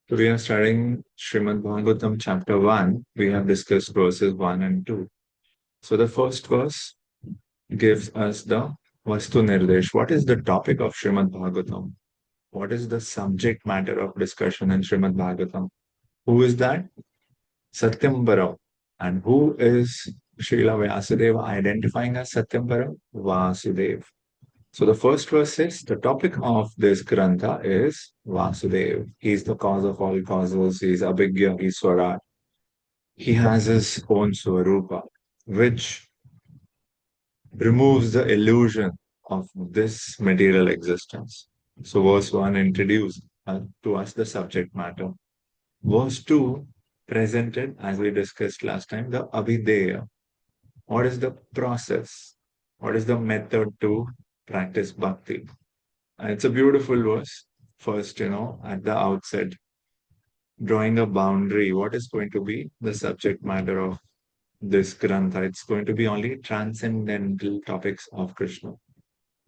So we are studying Srimad Bhagavatam chapter 1. We have discussed verses 1 and 2. So the first verse gives us the Vastu Nirdesh. What is the topic of Srimad Bhagavatam? What is the subject matter of discussion in Srimad Bhagavatam? Who is that? Satyam. And who is Srila Vyasadeva identifying as Satyam? Vasudev. So the first verse says the topic of this Grantha is Vasudev. He is the cause of all causes. He is Abhigya Iswara. He has his own Swarupa, which removes the illusion of this material existence. So verse 1 introduced to us the subject matter. Verse 2 presented, as we discussed last time, the Abhideya. What is the process? What is the method to practice bhakti? And it's a beautiful verse. First, at the outset, drawing a boundary, what is going to be the subject matter of this Grantha? It's going to be only transcendental topics of Krishna.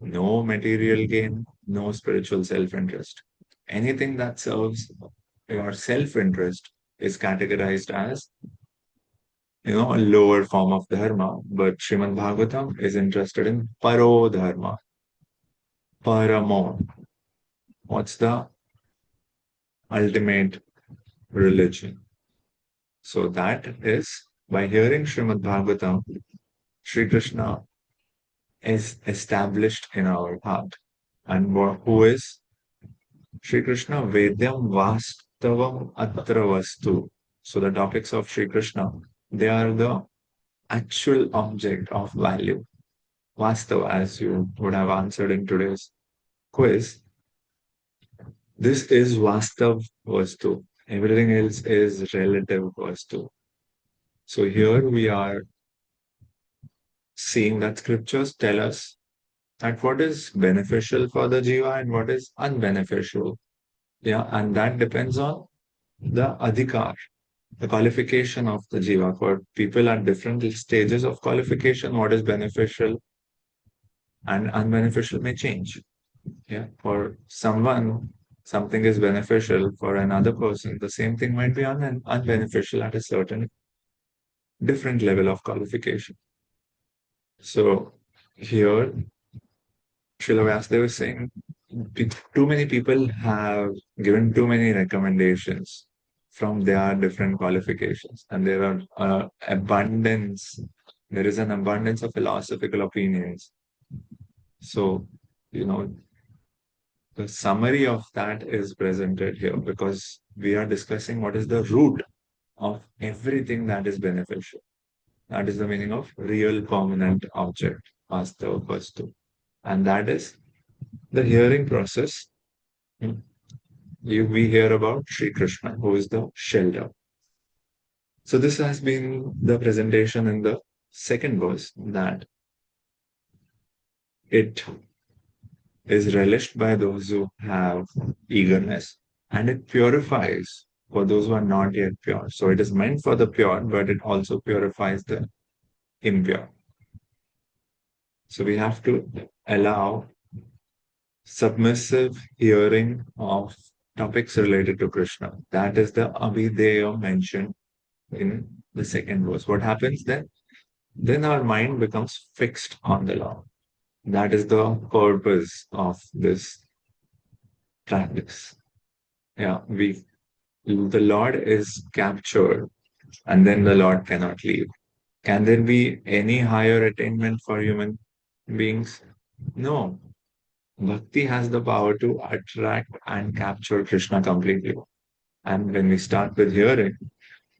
No material gain, no spiritual self interest. Anything that serves your self interest is categorized as a lower form of dharma. But Srimad Bhagavatam is interested in paro dharma, paramo. What's the ultimate religion? So that is by hearing Srimad Bhagavatam, Sri Krishna is established in our heart. And who is Sri Krishna? Vedyam Vastavam Atra Vastu. So the topics of Sri Krishna, they are the actual object of value. Vastav, as you would have answered in today's quiz, this is Vastav Vastu. Everything else is relative Vastu. So here we are seeing that scriptures tell us that what is beneficial for the jiva and what is unbeneficial. Yeah, and that depends on the adhikar, the qualification of the jiva. For people at different stages of qualification, what is beneficial and unbeneficial may change. Yeah, for someone, something is beneficial. For another person, the same thing might be unbeneficial at a certain different level of qualification. So here Srila Vyasdeva is saying too many people have given too many recommendations from their different qualifications, and there are abundance. There is an abundance of philosophical opinions. So, you know, the summary of that is presented here because we are discussing what is the root of everything that is beneficial. That is the meaning of real permanent object, Vastava Vastu. And that is the hearing process. We hear about Sri Krishna, who is the shelter. So this has been the presentation in the second verse, that it is relished by those who have eagerness, and it purifies for those who are not yet pure. So it is meant for the pure, but it also purifies the impure. So we have to allow submissive hearing of topics related to Krishna. That is the Abhideya mentioned in the second verse. What happens then? Then our mind becomes fixed on the law. That is the purpose of this practice. Yeah, the Lord is captured, and then the Lord cannot leave. Can there be any higher attainment for human beings? No. Bhakti has the power to attract and capture Krishna completely. And when we start with hearing,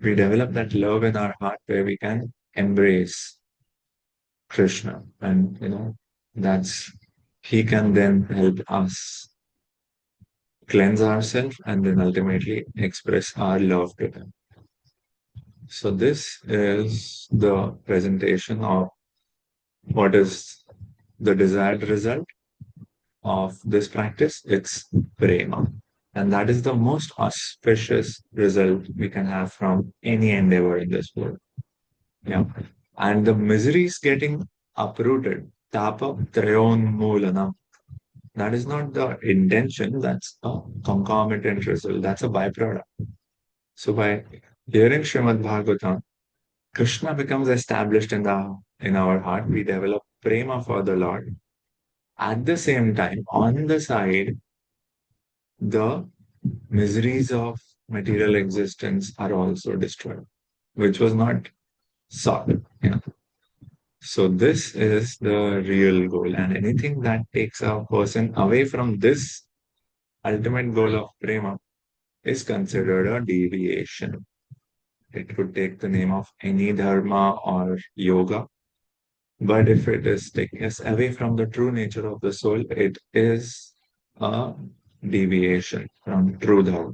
we develop that love in our heart where we can embrace Krishna. And, that's, he can then help us cleanse ourselves and then ultimately express our love to him. So this is the presentation of what is the desired result of this practice. It's prema. And that is the most auspicious result we can have from any endeavor in this world. Yeah. And the misery is getting uprooted. Tapa trayon moolanam. That is not the intention, that's a concomitant result, that's a byproduct. So by hearing Srimad Bhagavatam, Krishna becomes established in our heart. We develop prema for the Lord. At the same time, on the side, the miseries of material existence are also destroyed, which was not sought. Yeah. So this is the real goal, and anything that takes a person away from this ultimate goal of prema is considered a deviation. It could take the name of any dharma or yoga, but if it is taking us away from the true nature of the soul, it is a deviation from true dharma.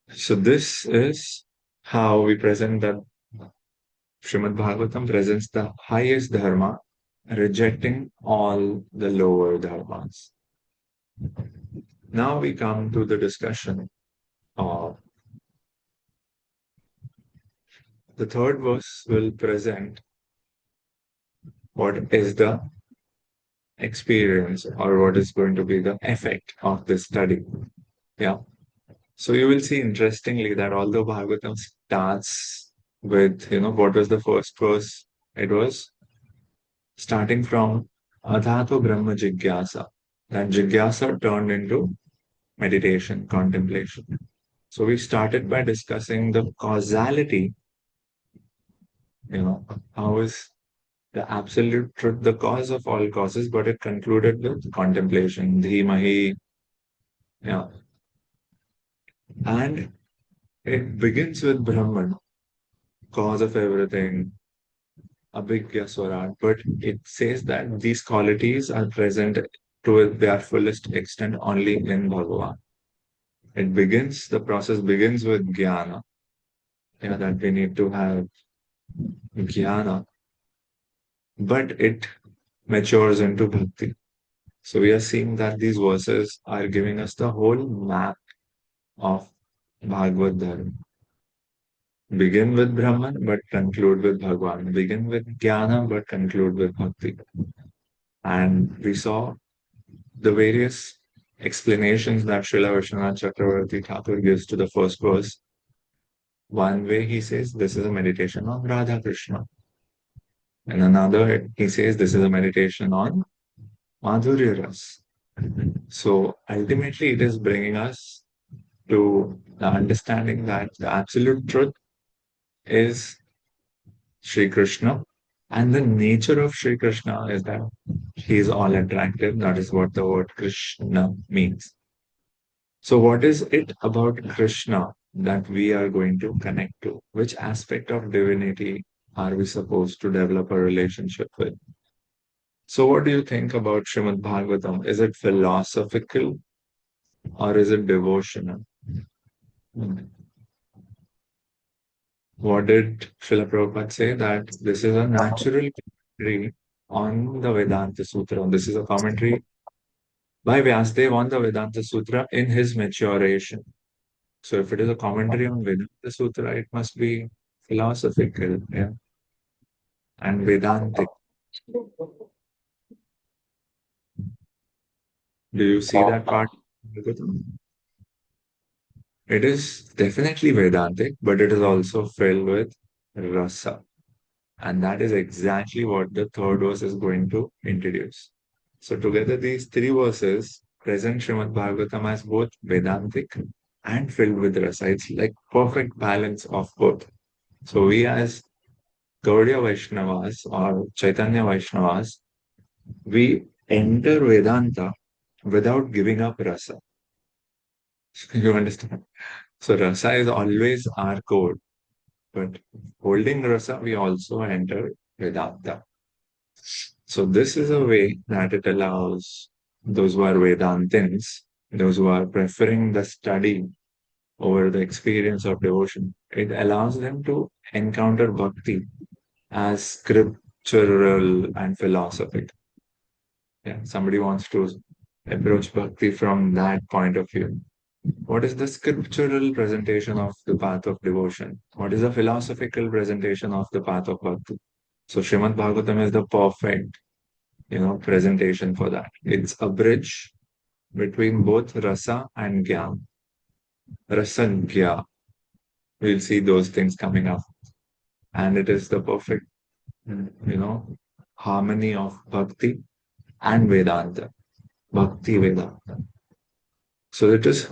So this is how we present that Srimad Bhagavatam presents the highest dharma, rejecting all the lower dharmas. Now we come to the discussion of the third verse will present what is the experience or what is going to be the effect of this study. Yeah. So you will see interestingly that although Bhagavatam starts with, what was the first verse? It was starting from Adhato Brahma Jigyasa. That Jigyasa turned into meditation, contemplation. So we started by discussing the causality, how is the absolute truth the cause of all causes, but it concluded with contemplation, dhimahi, yeah. And it begins with Brahman, cause of everything, Abhigya Swarat, but it says that these qualities are present to their fullest extent only in Bhagavan. The process begins with Jnana, that we need to have Jnana, but it matures into Bhakti. So we are seeing that these verses are giving us the whole map of Bhagavad Dharma. Begin with Brahman, but conclude with Bhagwan. Begin with Jnana, but conclude with Bhakti. And we saw the various explanations that Srila Vishwanath Chakravarti Thakur gives to the first verse. One way he says this is a meditation on Radha Krishna. And another, he says this is a meditation on Madhurya Ras. So ultimately, it is bringing us to the understanding that the absolute truth is Sri Krishna. And the nature of Sri Krishna is that he is all attractive. That is what the word Krishna means. So, what is it about Krishna that we are going to connect to? Which aspect of divinity are we supposed to develop a relationship with? So, what do you think about Srimad Bhagavatam? Is it philosophical or is it devotional? What did Srila Prabhupada say? That this is a natural commentary on the Vedanta Sutra. This is a commentary by Vyasdev on the Vedanta Sutra in his maturation. So if it is a commentary on Vedanta Sutra, it must be philosophical, yeah, and Vedantic. Do you see that part? It is definitely Vedantic, but it is also filled with rasa. And that is exactly what the third verse is going to introduce. So together these three verses present Srimad Bhagavatam as both Vedantic and filled with rasa. It's like perfect balance of both. So we as Gaudiya Vaishnavas or Chaitanya Vaishnavas, we enter Vedanta without giving up rasa. You understand? So rasa is always our core, but holding rasa, we also enter Vedanta. So this is a way that it allows those who are Vedantins, those who are preferring the study over the experience of devotion, it allows them to encounter bhakti as scriptural and philosophical. Yeah, somebody wants to approach bhakti from that point of view. What is the scriptural presentation of the path of devotion? What is the philosophical presentation of the path of bhakti? So Srimad Bhagavatam is the perfect presentation for that. It's a bridge between both rasa and gyan. Rasa and gya. We'll see those things coming up. And it is the perfect, you know, harmony of bhakti and Vedanta. Bhakti Vedanta. So it is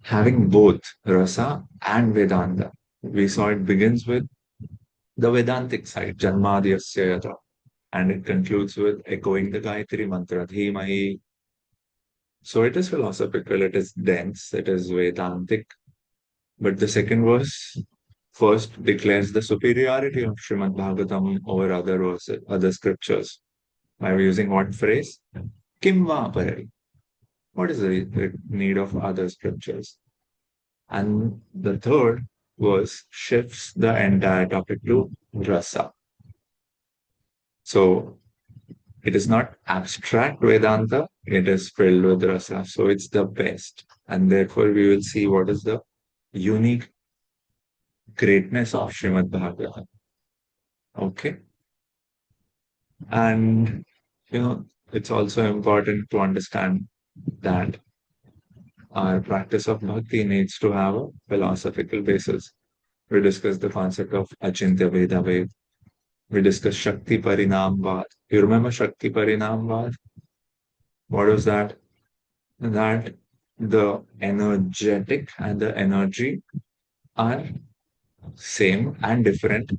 having both rasa and Vedanta. We saw it begins with the Vedantic side, Janmadhyasya Yata, and it concludes with echoing the Gayatri Mantra, Dhimahi. So it is philosophical, it is dense, it is Vedantic. But the second verse first declares the superiority of Srimad Bhagavatam over other verses, other scriptures by using what phrase? Kim va parai. What is the need of other scriptures? And the third verse shifts the entire topic to rasa. So it is not abstract Vedanta, it is filled with rasa. So it's the best. And therefore, we will see what is the unique greatness of Srimad Bhagavatam. Okay. And, it's also important to understand that our practice of bhakti needs to have a philosophical basis. We discussed the concept of Achintya Veda Ved. We discussed Shakti Parinamvad. You remember Shakti Parinamvad? What was that? That the energetic and the energy are same and different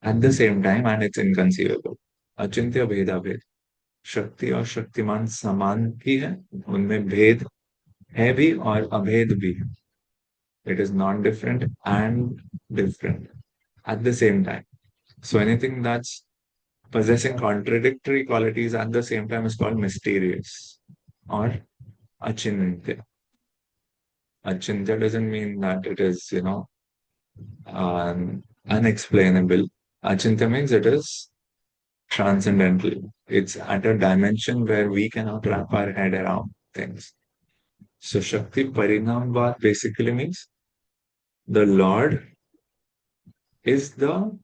at the same time, and it's inconceivable. Achintya Veda Ved. शक्ति और शक्तिमान समान ही है उनमें भेद है भी और अभेद भी है it is non-different and different at the same time. So anything that's possessing contradictory qualities at the same time is called mysterious or achintya. Achintya doesn't mean that it is, unexplainable. Achintya means it is transcendental. It's at a dimension where we cannot wrap our head around things. So Shakti Parinamvad basically means the Lord is the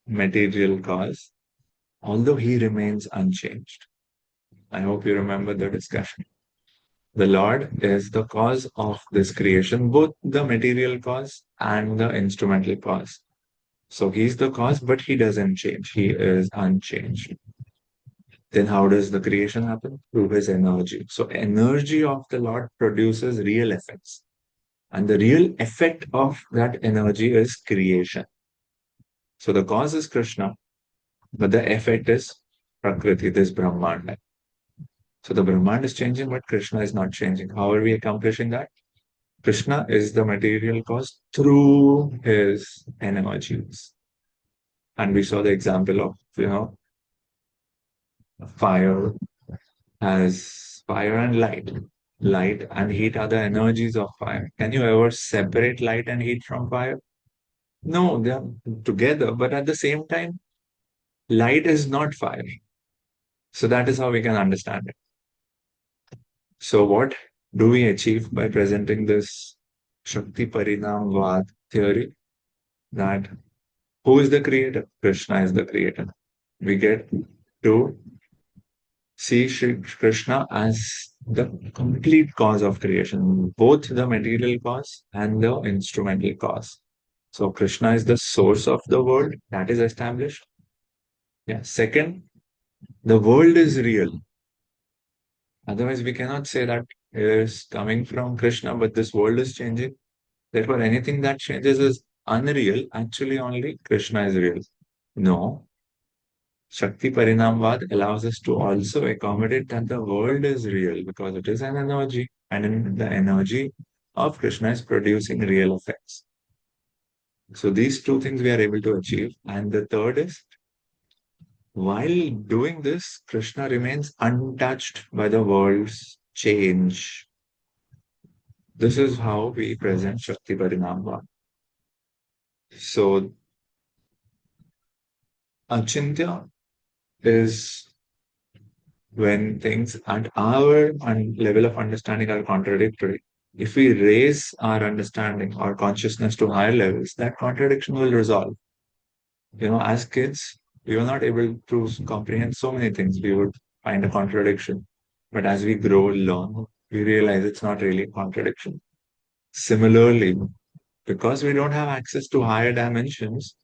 material cause, although he remains unchanged. I hope you remember the discussion. The Lord is the cause of this creation, both the material cause and the instrumental cause. So he's the cause, but he doesn't change. He is unchanged. Then how does the creation happen? Through his energy. So energy of the Lord produces real effects. And the real effect of that energy is creation. So the cause is Krishna, but the effect is Prakriti, this Brahmanda. So the Brahmanda is changing, but Krishna is not changing. How are we accomplishing that? Krishna is the material cause through his energies. And we saw the example of, fire as fire and light. Light and heat are the energies of fire. Can you ever separate light and heat from fire? No, they are together, but at the same time, light is not fire. So that is how we can understand it. So what do we achieve by presenting this Shakti Parinamvad theory? That who is the creator? Krishna is the creator. We get to see Shri Krishna as the complete cause of creation, both the material cause and the instrumental cause. So Krishna is the source of the world, that is established. Yeah. Second, the world is real. Otherwise, we cannot say that it is coming from Krishna, but this world is changing. Therefore, anything that changes is unreal. Actually, only Krishna is real. No. Shakti Parinamvad allows us to also accommodate that the world is real because it is an energy, and in the energy of Krishna is producing real effects. So these two things we are able to achieve. And the third is, while doing this, Krishna remains untouched by the world's change. This is how we present Shakti Parinamvad. So Achintya is when things at our level of understanding are contradictory. If we raise our understanding or consciousness to higher levels, that contradiction will resolve. As kids, We were not able to comprehend so many things. We would find a contradiction. But as we grow, learn, we realize it's not really a contradiction. Similarly, because we don't have access to higher dimensions,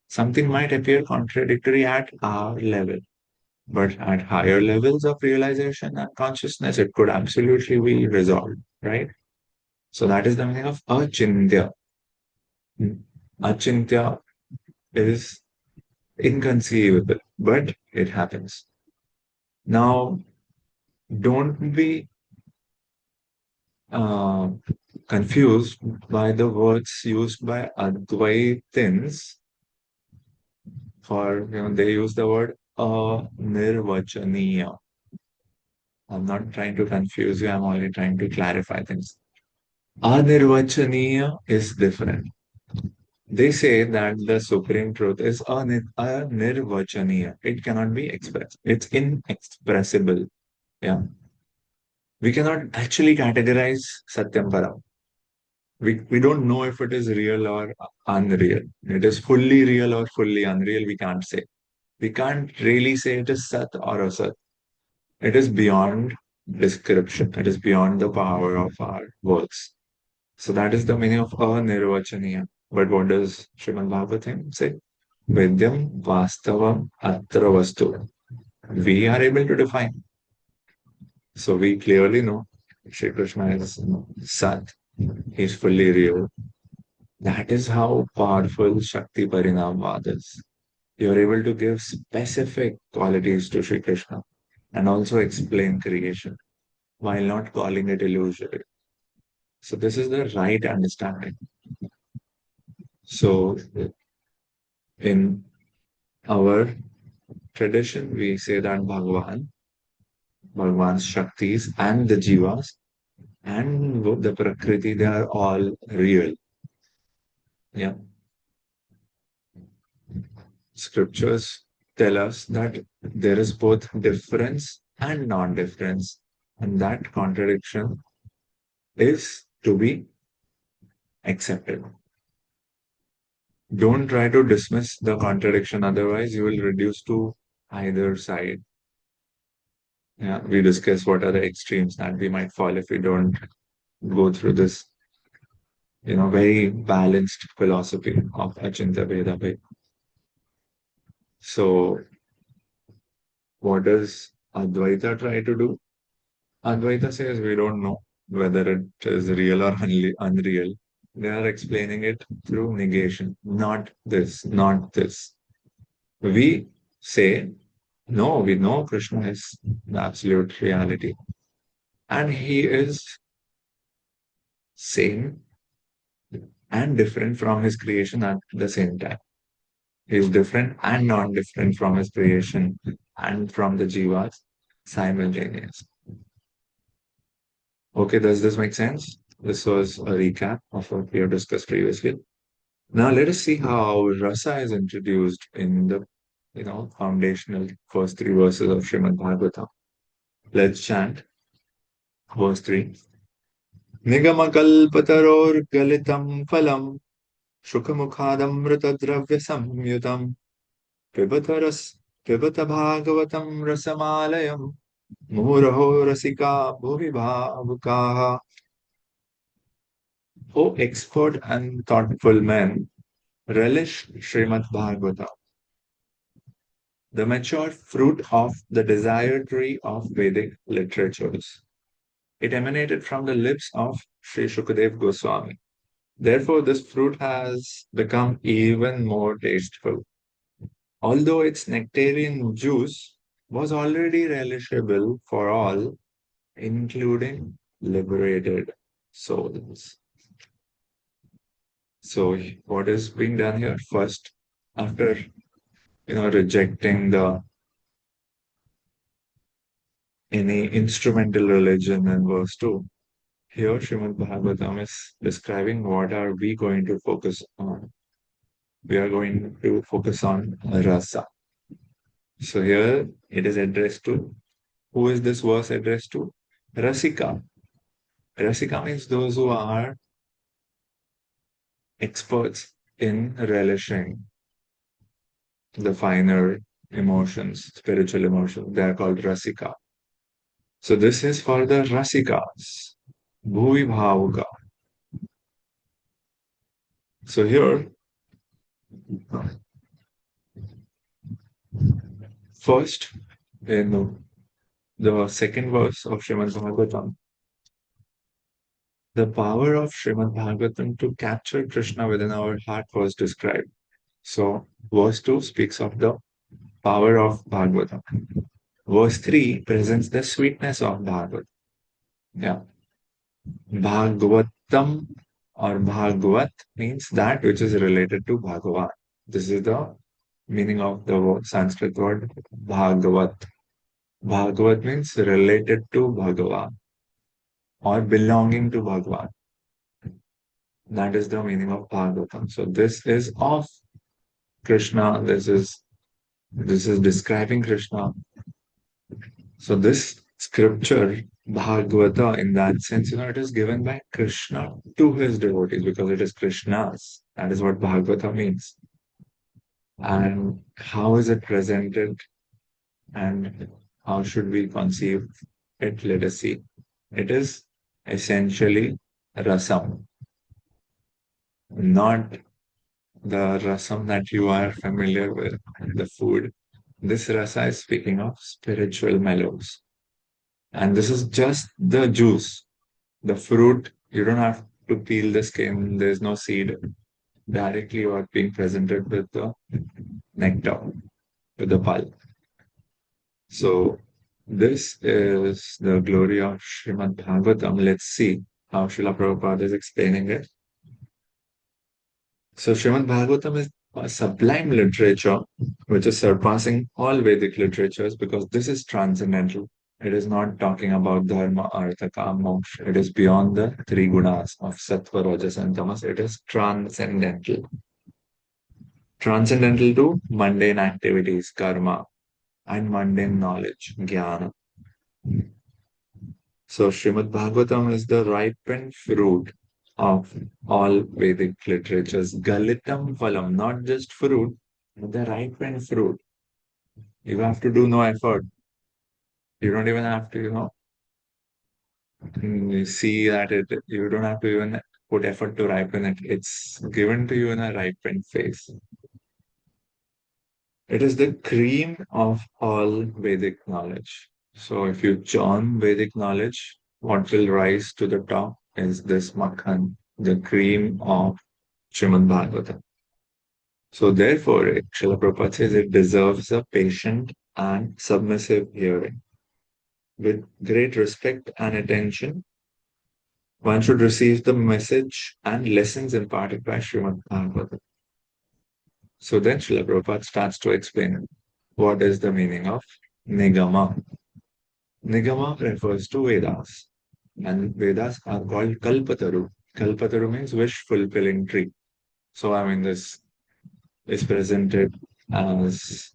something might appear contradictory at our level. But at higher levels of realization and consciousness, it could absolutely be resolved, right? So that is the meaning of achintya. Achintya is inconceivable, but it happens. Now, don't be uh, confused by the words used by Advaitins for, they use the word nirvachaniya. I'm not trying to confuse you, I'm only trying to clarify things. Anirvachaniya is different. They say that the supreme truth is anirvachaniya. It cannot be expressed. It's inexpressible. Yeah. We cannot actually categorize Satyam Param. We don't know if it is real or unreal. It is fully real or fully unreal. We can't say. We can't really say it is Sat or Asat. It is beyond description. It is beyond the power of our words. So that is the meaning of anirvachaniya. But what does Srimad Bhagavatam say? Vidyam vastavam atra vastu. We are able to define. So we clearly know Shri Krishna is Sat. He is fully real. That is how powerful Shakti Parinamvad is. You are able to give specific qualities to Shri Krishna and also explain creation while not calling it illusory. So this is the right understanding. So in our tradition, we say that Bhagavan's Shaktis and the Jivas and the Prakriti, they are all real. Yeah. Scriptures tell us that there is both difference and non-difference, and that contradiction is to be accepted. Don't try to dismiss the contradiction, otherwise you will reduce to either side. Yeah, we discuss what are the extremes that we might fall if we don't go through this, very balanced philosophy of Achintya Bheda. So, what does Advaita try to do? Advaita says we don't know whether it is real or unreal. They are explaining it through negation. Not this, not this. We say, no, we know Krishna is the absolute reality. And he is same and different from his creation at the same time. He is different and non-different from his creation and from the jivas simultaneous. Okay, does this make sense? This was a recap of what we have discussed previously. Now let us see how rasa is introduced in the foundational first three verses of Srimad Bhagavatam. Let's chant verse 3. Nigamakалпатароргалитам phalam Shukhamukadamritadravya Pibataras Pibata Bhagavatam Rasamalayam Muraho Rasika Bhuvi Bhavukaha. O expert and thoughtful men, relish Srimad Bhagavatam, the mature fruit of the desire tree of Vedic literatures. It emanated from the lips of Sri Shukadev Goswami. Therefore, this fruit has become even more tasteful. Although its nectarian juice was already relishable for all, including liberated souls. So, what is being done here? First, after rejecting the any instrumental religion in verse 2, here Srimad Bhagavatam is describing what are we going to focus on. We are going to focus on rasa. So here it is addressed to, who is this verse addressed to? Rasika. Rasika means those who are experts in relishing the finer emotions, spiritual emotions. They are called rasika. So this is for the rasikas, bhuvi bhavuka. So here, first, in the second verse of Srimad Bhagavatam, the power of Srimad Bhagavatam to capture Krishna within our heart was described. So verse 2 speaks of the power of Bhagavatam. Verse 3 presents the sweetness of Bhagavatam. Yeah. Bhagavatam or Bhagavat means that which is related to Bhagavan. This is the meaning of the Sanskrit word Bhagavat. Bhagavat means related to Bhagavan or belonging to Bhagavan. That is the meaning of Bhagavatam. So this is of Krishna. This is describing Krishna. So this scripture, Bhagavata, in that sense, it is given by Krishna to his devotees because it is Krishna's. That is what Bhagavata means. And how is it presented and how should we conceive it? Let us see. It is essentially rasam, not the rasam that you are familiar with, the food. This rasa is speaking of spiritual mellows. And this is just the juice, the fruit. You don't have to peel the skin, there's no seed. Directly you are being presented with the nectar, with the pulp. So this is the glory of Srimad Bhagavatam. Let's see how Srila Prabhupada is explaining it. So Srimad Bhagavatam is a sublime literature which is surpassing all Vedic literatures because this is transcendental. It is not talking about dharma, artha, kama, moksha. It is beyond the three gunas of sattva, rajas, and tamas. It is transcendental. Transcendental to mundane activities, karma, and mundane knowledge, jnana. So Srimad Bhagavatam is the ripened fruit of all Vedic literatures. Galitam phalam, not just fruit, but the ripened fruit. You have to do no effort. You don't even have to, see that you don't have to even put effort to ripen it. It's given to you in a ripened phase. It is the cream of all Vedic knowledge. So if you churn Vedic knowledge, what will rise to the top is this makhan, the cream of Srimad Bhagavatam. So therefore, Srila Prabhupada says it deserves a patient and submissive hearing. With great respect and attention, one should receive the message and lessons imparted by Srimad Bhagavatam. So then Srila Prabhupada starts to explain what is the meaning of Nigama. Nigama refers to Vedas, and Vedas are called Kalpataru. Kalpataru means wish fulfilling tree. So, I mean, this is presented as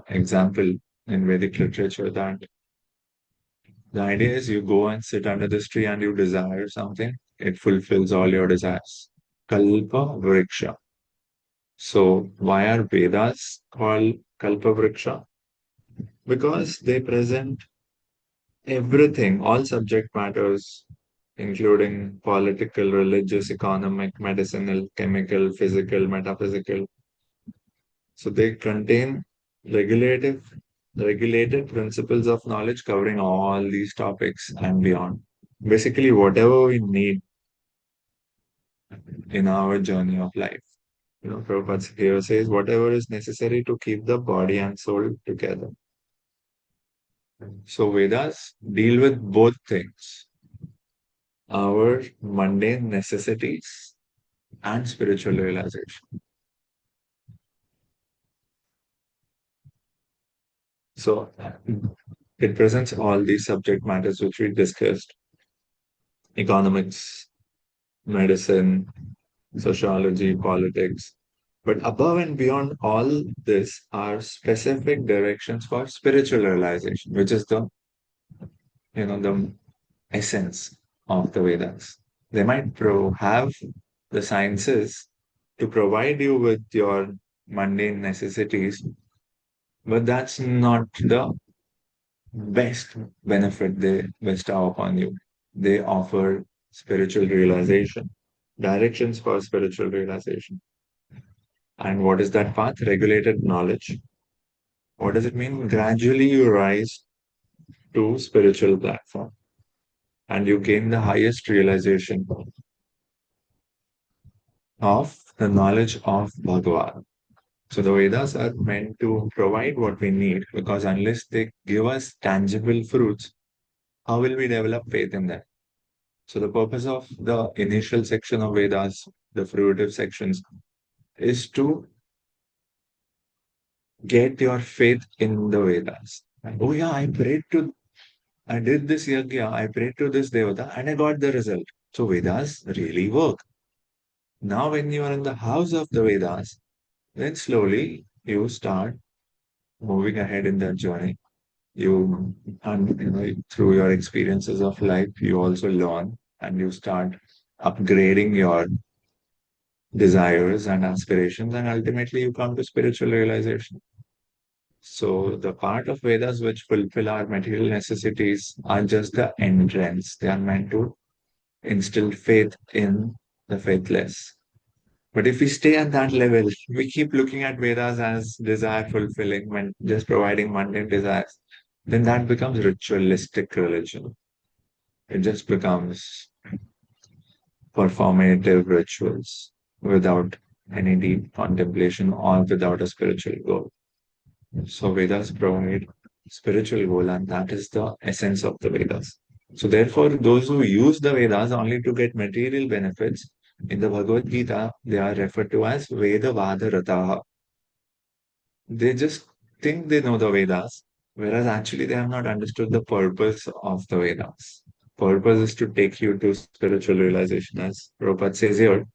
example in Vedic literature that the idea is you go and sit under this tree and you desire something, it fulfills all your desires. Kalpa Vriksha. So, why are Vedas called Kalpa Vriksha? Because they present everything, all subject matters, including political, religious, economic, medicinal, chemical, physical, metaphysical. So they contain regulative, regulated principles of knowledge covering all these topics and beyond. Basically, whatever we need in our journey of life. Prabhupada here says whatever is necessary to keep the body and soul together. So Vedas deal with both things, our mundane necessities and spiritual realization. So it presents all these subject matters which we discussed: economics, medicine, sociology, politics. But above and beyond all this are specific directions for spiritual realization, which is the essence of the Vedas. They might have the sciences to provide you with your mundane necessities, But that's not the best benefit they bestow upon you. They offer spiritual realization, directions for spiritual realization. And what is that path? Regulated knowledge. What does it mean? Gradually you rise to spiritual platform and you gain the highest realization of the knowledge of Bhagavan. So the Vedas are meant to provide what we need because unless they give us tangible fruits, how will we develop faith in them? So the purpose of the initial section of Vedas, the fruitive sections, is to get your faith in the Vedas. Oh yeah, I did this yajna, I prayed to this devata, and I got the result. So Vedas really work. Now, when you are in the house of the Vedas, then slowly you start moving ahead in that journey. Through your experiences of life, you also learn and you start upgrading your desires and aspirations, and ultimately you come to spiritual realization. So the part of Vedas which fulfill our material necessities are just the entrance. They are meant to instill faith in the faithless. But if we stay at that level, we keep looking at Vedas as desire fulfilling, when just providing mundane desires, then that becomes ritualistic religion. It just becomes performative rituals without any deep contemplation or without a spiritual goal. So Vedas provide spiritual goal, and that is the essence of the Vedas. So therefore, those who use the Vedas only to get material benefits, in the Bhagavad Gita, they are referred to as Veda Vadarataha. They just think they know the Vedas, whereas actually they have not understood the purpose of the Vedas. Purpose is to take you to spiritual realization, as Prabhupada says here,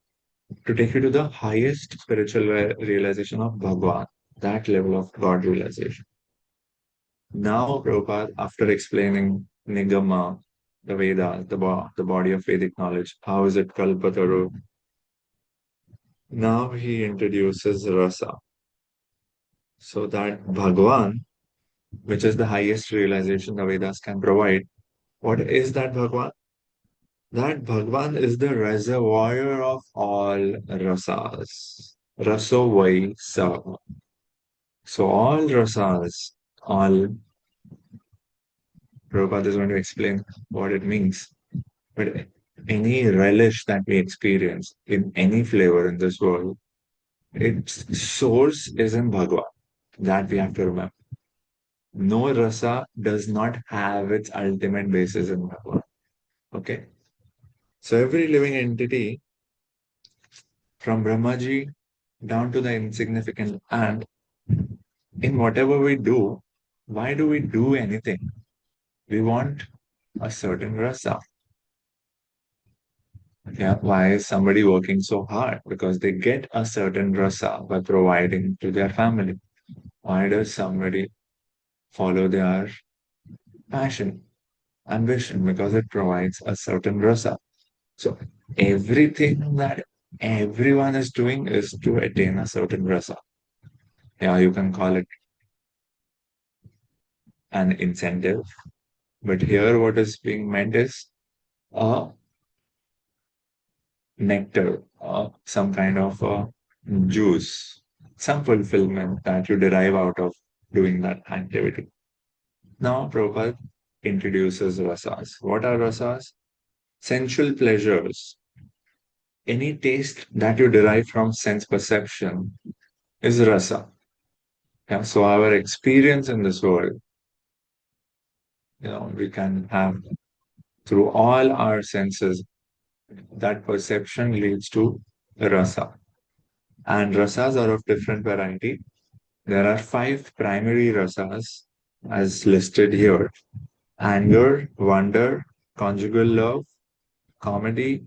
to take you to the highest spiritual realization of Bhagwan, that level of God realization. Now, Prabhupada, after explaining Nigama, the Vedas, the body of Vedic knowledge, how is it Kalpataru? Now he introduces Rasa. So that Bhagwan, which is the highest realization the Vedas can provide, what is that Bhagwan? That Bhagwan is the reservoir of all rasas. Raso vai sa. So all rasas, all Prabhupada is going to explain what it means. But any relish that we experience in any flavor in this world, its source is in Bhagwan. That we have to remember. No rasa does not have its ultimate basis in Bhagwan. Okay? So every living entity, from Brahmaji down to the insignificant ant, in whatever we do, why do we do anything? We want a certain rasa. Yeah, why is somebody working so hard? Because they get a certain rasa by providing to their family. Why does somebody follow their passion, ambition? Because it provides a certain rasa. So everything that everyone is doing is to attain a certain rasa. Yeah, you can call it an incentive, but here what is being meant is a nectar, some kind of a juice, some fulfillment that you derive out of doing that activity. Now, Prabhupada introduces rasas. What are rasas? Sensual pleasures. Any taste that you derive from sense perception is rasa. Yeah, so our experience in this world, we can have through all our senses, that perception leads to rasa. And rasas are of different variety. There are five primary rasas as listed here: anger, wonder, conjugal love, comedy,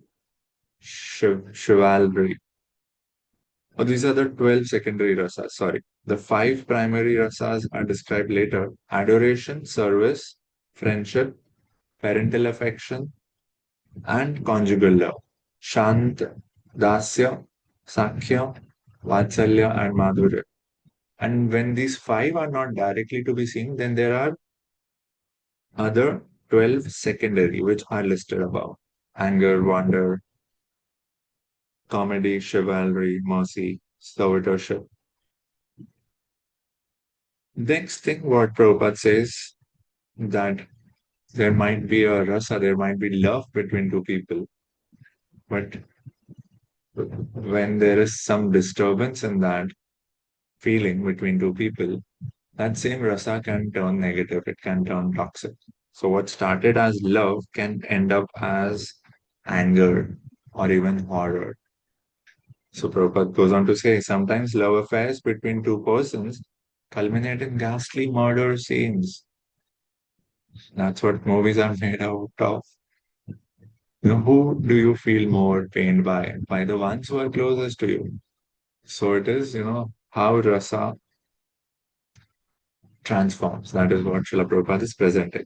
chivalry. Oh, these are the 12 secondary rasas. Sorry. The five primary rasas are described later: adoration, service, friendship, parental affection, and conjugal love. Shant, Dasya, Sakhya, Vatsalya, and Madhurya. And when these five are not directly to be seen, then there are other 12 secondary, which are listed above: anger, wonder, comedy, chivalry, mercy, servitorship. Next thing, what Prabhupada says, that there might be a rasa, there might be love between two people, but when there is some disturbance in that feeling between two people, that same rasa can turn negative, it can turn toxic. So, what started as love can end up as anger or even horror. So, Prabhupada goes on to say sometimes love affairs between two persons culminate in ghastly murder scenes. That's what movies are made out of. Who do you feel more pained by? By the ones who are closest to you. So it is, how rasa transforms. That is what Srila Prabhupada is presenting.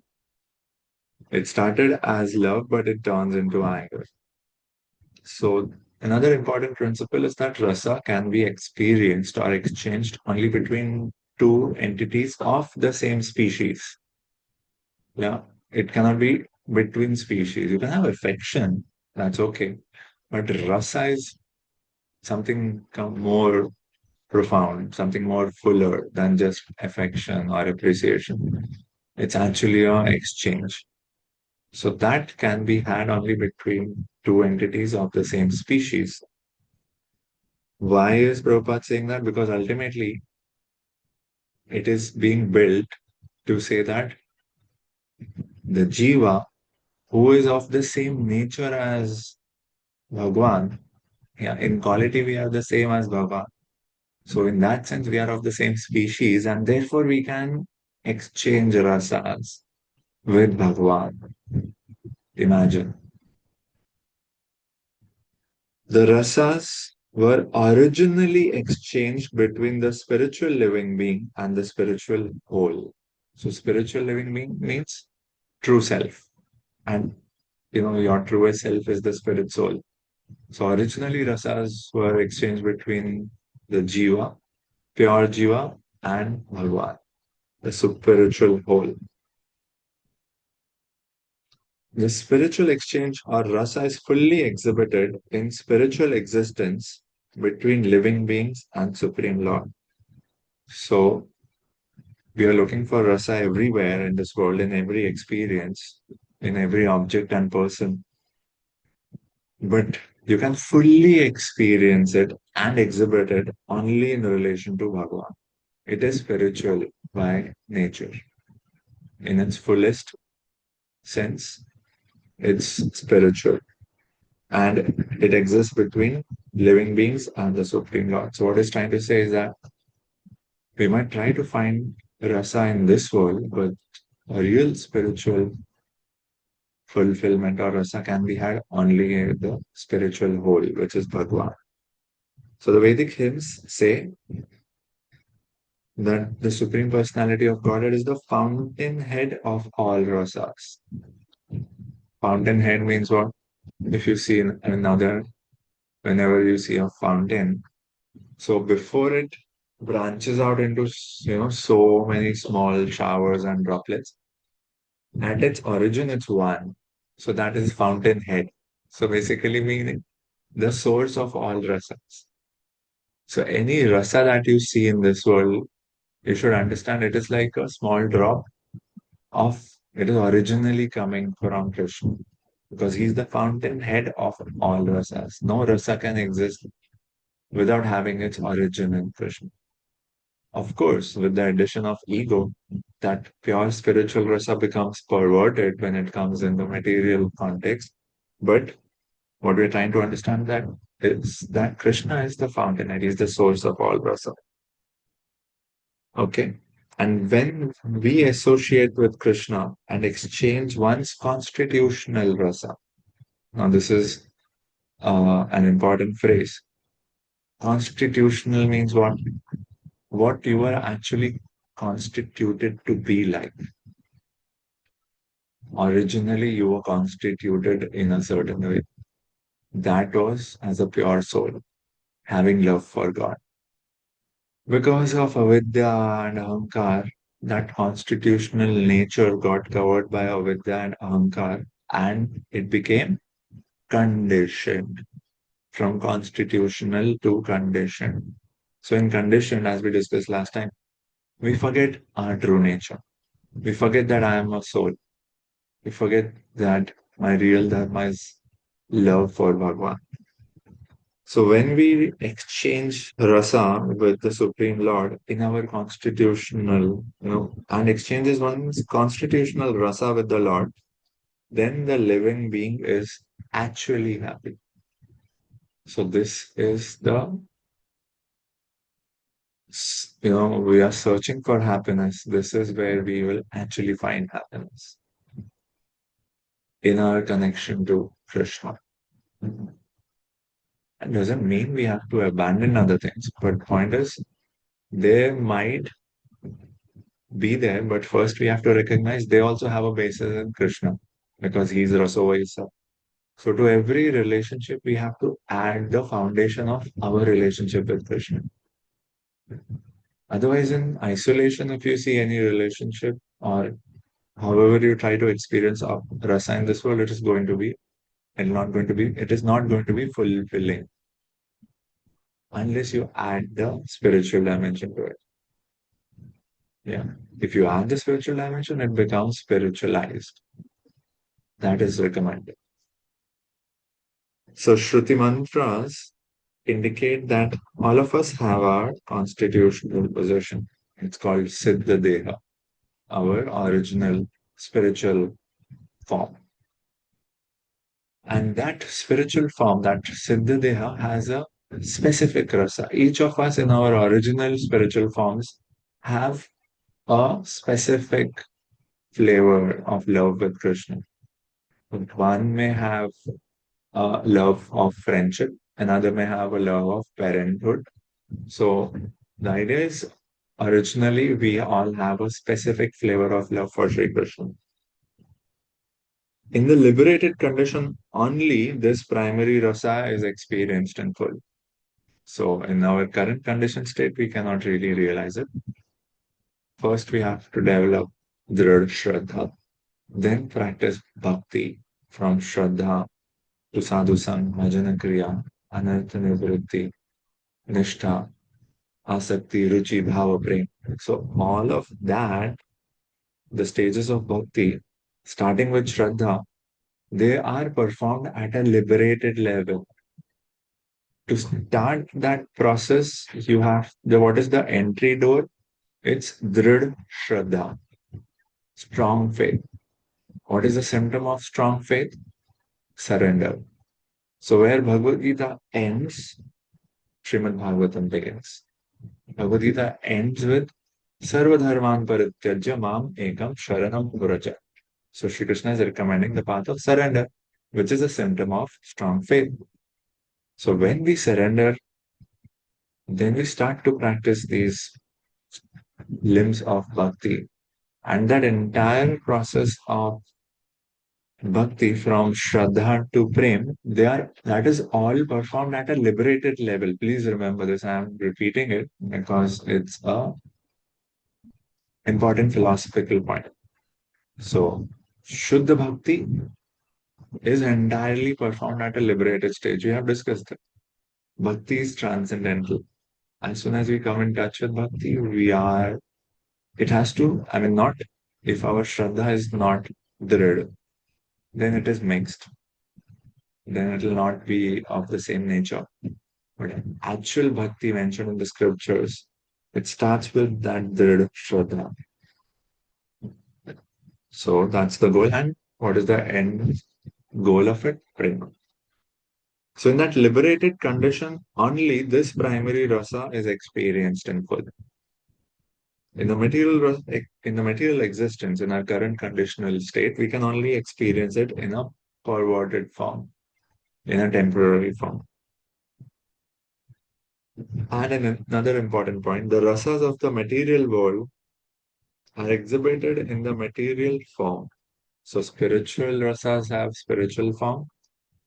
It started as love, but it turns into anger. So another important principle is that rasa can be experienced or exchanged only between two entities of the same species. Yeah, it cannot be between species. You can have affection, that's okay. But rasa is something more profound, something more fuller than just affection or appreciation. It's actually an exchange. So that can be had only between two entities of the same species. Why is Prabhupada saying that? Because ultimately it is being built to say that the jiva, who is of the same nature as Bhagwan, yeah, in quality we are the same as Bhagwan. So in that sense, we are of the same species, and therefore we can exchange rasas with Bhagwan. Imagine. The rasas were originally exchanged between the spiritual living being and the spiritual whole. So spiritual living being means true self. And your truest self is the spirit soul. So originally rasas were exchanged between the jiva, pure jiva, and Bhagwan, the spiritual whole. The spiritual exchange or rasa is fully exhibited in spiritual existence between living beings and Supreme Lord. So we are looking for rasa everywhere in this world, in every experience, in every object and person. But you can fully experience it and exhibit it only in relation to Bhagavan. It is spiritual by nature. In its fullest sense, it's spiritual. And it exists between living beings and the Supreme Lord. So, what it's trying to say is that we might try to find rasa in this world, but a real spiritual fulfillment or rasa can be had only in the spiritual whole, which is Bhagwan. So, the Vedic hymns say that the Supreme Personality of Godhead is the fountainhead of all rasas. Fountainhead means what? If you see in another, whenever you see a fountain, so before it branches out into so many small showers and droplets, at its origin it's one. So that is fountainhead. So basically meaning the source of all rasas. So any rasa that you see in this world, you should understand it is like a small drop of it is originally coming from Krishna. Because he's the fountainhead of all rasas. No rasa can exist without having its origin in Krishna. Of course, with the addition of ego, that pure spiritual rasa becomes perverted when it comes in the material context. But what we're trying to understand that is that Krishna is the fountain, and he's the source of all rasa. Okay. And when we associate with Krishna and exchange one's constitutional rasa, now this is an important phrase. Constitutional means what? What you are actually constituted to be like. Originally, you were constituted in a certain way. That was as a pure soul, having love for God. Because of avidya and ahankar, that constitutional nature got covered by avidya and ahankar, and it became conditioned from constitutional to conditioned. So, in conditioned, as we discussed last time, we forget our true nature. We forget that I am a soul. We forget that my real dharma is love for Bhagwan. So when we exchange rasa with the Supreme Lord in our constitutional, and exchanges one's constitutional rasa with the Lord, then the living being is actually happy. So this is we are searching for happiness. This is where we will actually find happiness in our connection to Krishna. It doesn't mean we have to abandon other things, but point is, they might be there, but first we have to recognize they also have a basis in Krishna because he's Rasovaisa. So to every relationship, we have to add the foundation of our relationship with Krishna. Otherwise, in isolation, if you see any relationship or however you try to experience rasa in this world, it is not going to be fulfilling unless you add the spiritual dimension to it. Yeah. If you add the spiritual dimension, it becomes spiritualized. That is recommended. So Shruti mantras indicate that all of us have our constitutional possession. It's called Siddha Deha, our original spiritual form. And that spiritual form, that Siddha Deha, has a specific rasa. Each of us in our original spiritual forms have a specific flavor of love with Krishna. One may have a love of friendship, another may have a love of parenthood. So the idea is originally we all have a specific flavor of love for Sri Krishna. In the liberated condition, only this primary rasa is experienced in full. So in our current condition state, we cannot really realize it. First, we have to develop Dhrad Shraddha, then practice bhakti from Shraddha to Sadhu Sang, Bhajana Kriya, Anartha Nivritti, Nishtha, Asakti, Ruchi, Bhava, Prem. So all of that, the stages of bhakti, starting with Shraddha, they are performed at a liberated level. To start that process, you have what is the entry door? It's Dhrad Shraddha, strong faith. What is the symptom of strong faith? Surrender. So where Bhagavad Gita ends, Srimad Bhagavatam begins. Bhagavad Gita ends with Sarvadharman Parityajya Mam Ekam Sharanam Vraja. So Shri Krishna is recommending the path of surrender, which is a symptom of strong faith. So when we surrender, then we start to practice these limbs of bhakti. And that entire process of bhakti from Shraddha to Prem, that is all performed at a liberated level. Please remember this. I am repeating it because it's a important philosophical point. So Shuddha Bhakti is entirely performed at a liberated stage. We have discussed it. Bhakti is transcendental. As soon as we come in touch with Bhakti, it has to, I mean, not, if our Shraddha is not drid, then it is mixed. Then it will not be of the same nature. But actual Bhakti mentioned in the scriptures, it starts with that drid Shraddha. So that's the goal. And what is the end goal of it? Prema. So in that liberated condition, only this primary rasa is experienced in full. In the material existence, in our current conditional state, we can only experience it in a perverted form, in a temporary form. And another important point, the rasas of the material world are exhibited in the material form. So spiritual rasas have spiritual form,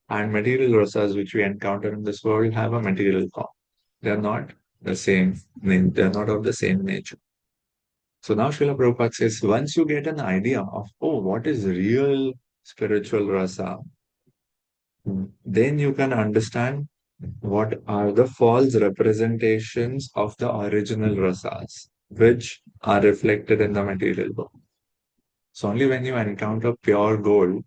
and material rasas which we encounter in this world have a material form. They are not the same, they're not of the same nature. So now Srila Prabhupada says, once you get an idea of, oh, what is real spiritual rasa, then you can understand what are the false representations of the original rasas, which are reflected in the material world. So only when you encounter pure gold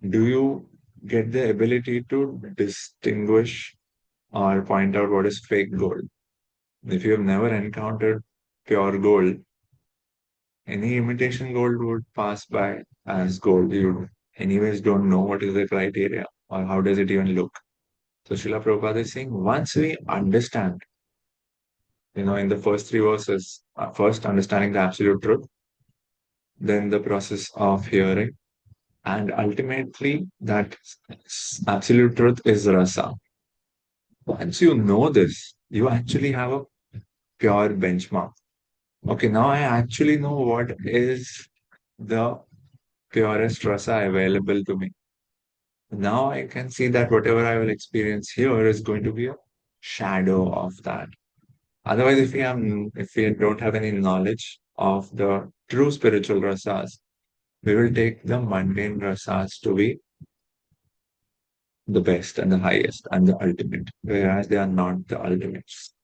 do you get the ability to distinguish or point out what is fake gold. If you have never encountered pure gold, any imitation gold would pass by as gold. You anyways don't know what is the criteria or how does it even look. So Srila Prabhupada is saying once we understand, in the first three verses, first understanding the absolute truth, then the process of hearing, and ultimately that absolute truth is rasa. Once you know this, you actually have a pure benchmark. Okay, now I actually know what is the purest rasa available to me. Now I can see that whatever I will experience here is going to be a shadow of that. Otherwise, if we don't have any knowledge of the true spiritual rasas, we will take the mundane rasas to be the best and the highest and the ultimate, whereas they are not the ultimates.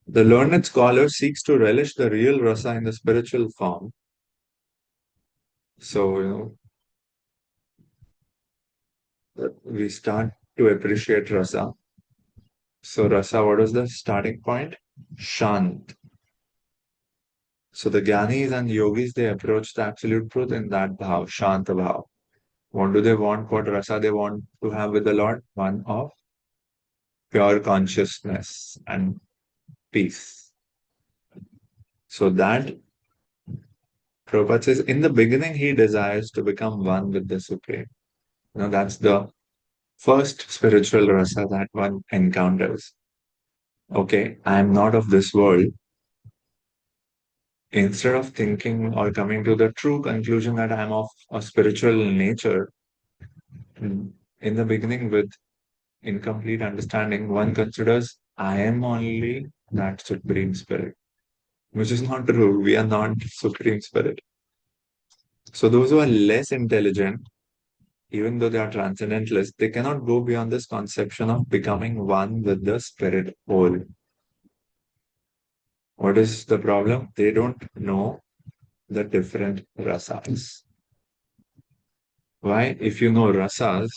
The learned scholar seeks to relish the real rasa in the spiritual form. So, we start to appreciate rasa. So, rasa, what is the starting point? Shant. So, the Gyanis and Yogis, they approach the absolute truth in that bhav, Shant bhav. What do they want? What rasa they want to have with the Lord? One of pure consciousness and peace. So, that Prabhupada says, in the beginning, he desires to become one with the Supreme. That's the first spiritual rasa that one encounters. Okay, I am not of this world. Instead of thinking or coming to the true conclusion that I am of a spiritual nature, in the beginning, with incomplete understanding, one considers I am only that Supreme Spirit, which is not true. We are not Supreme Spirit. So, those who are less intelligent, even though they are transcendentalists, they cannot go beyond this conception of becoming one with the spirit whole. What is the problem? They don't know the different rasas. Why? If you know rasas,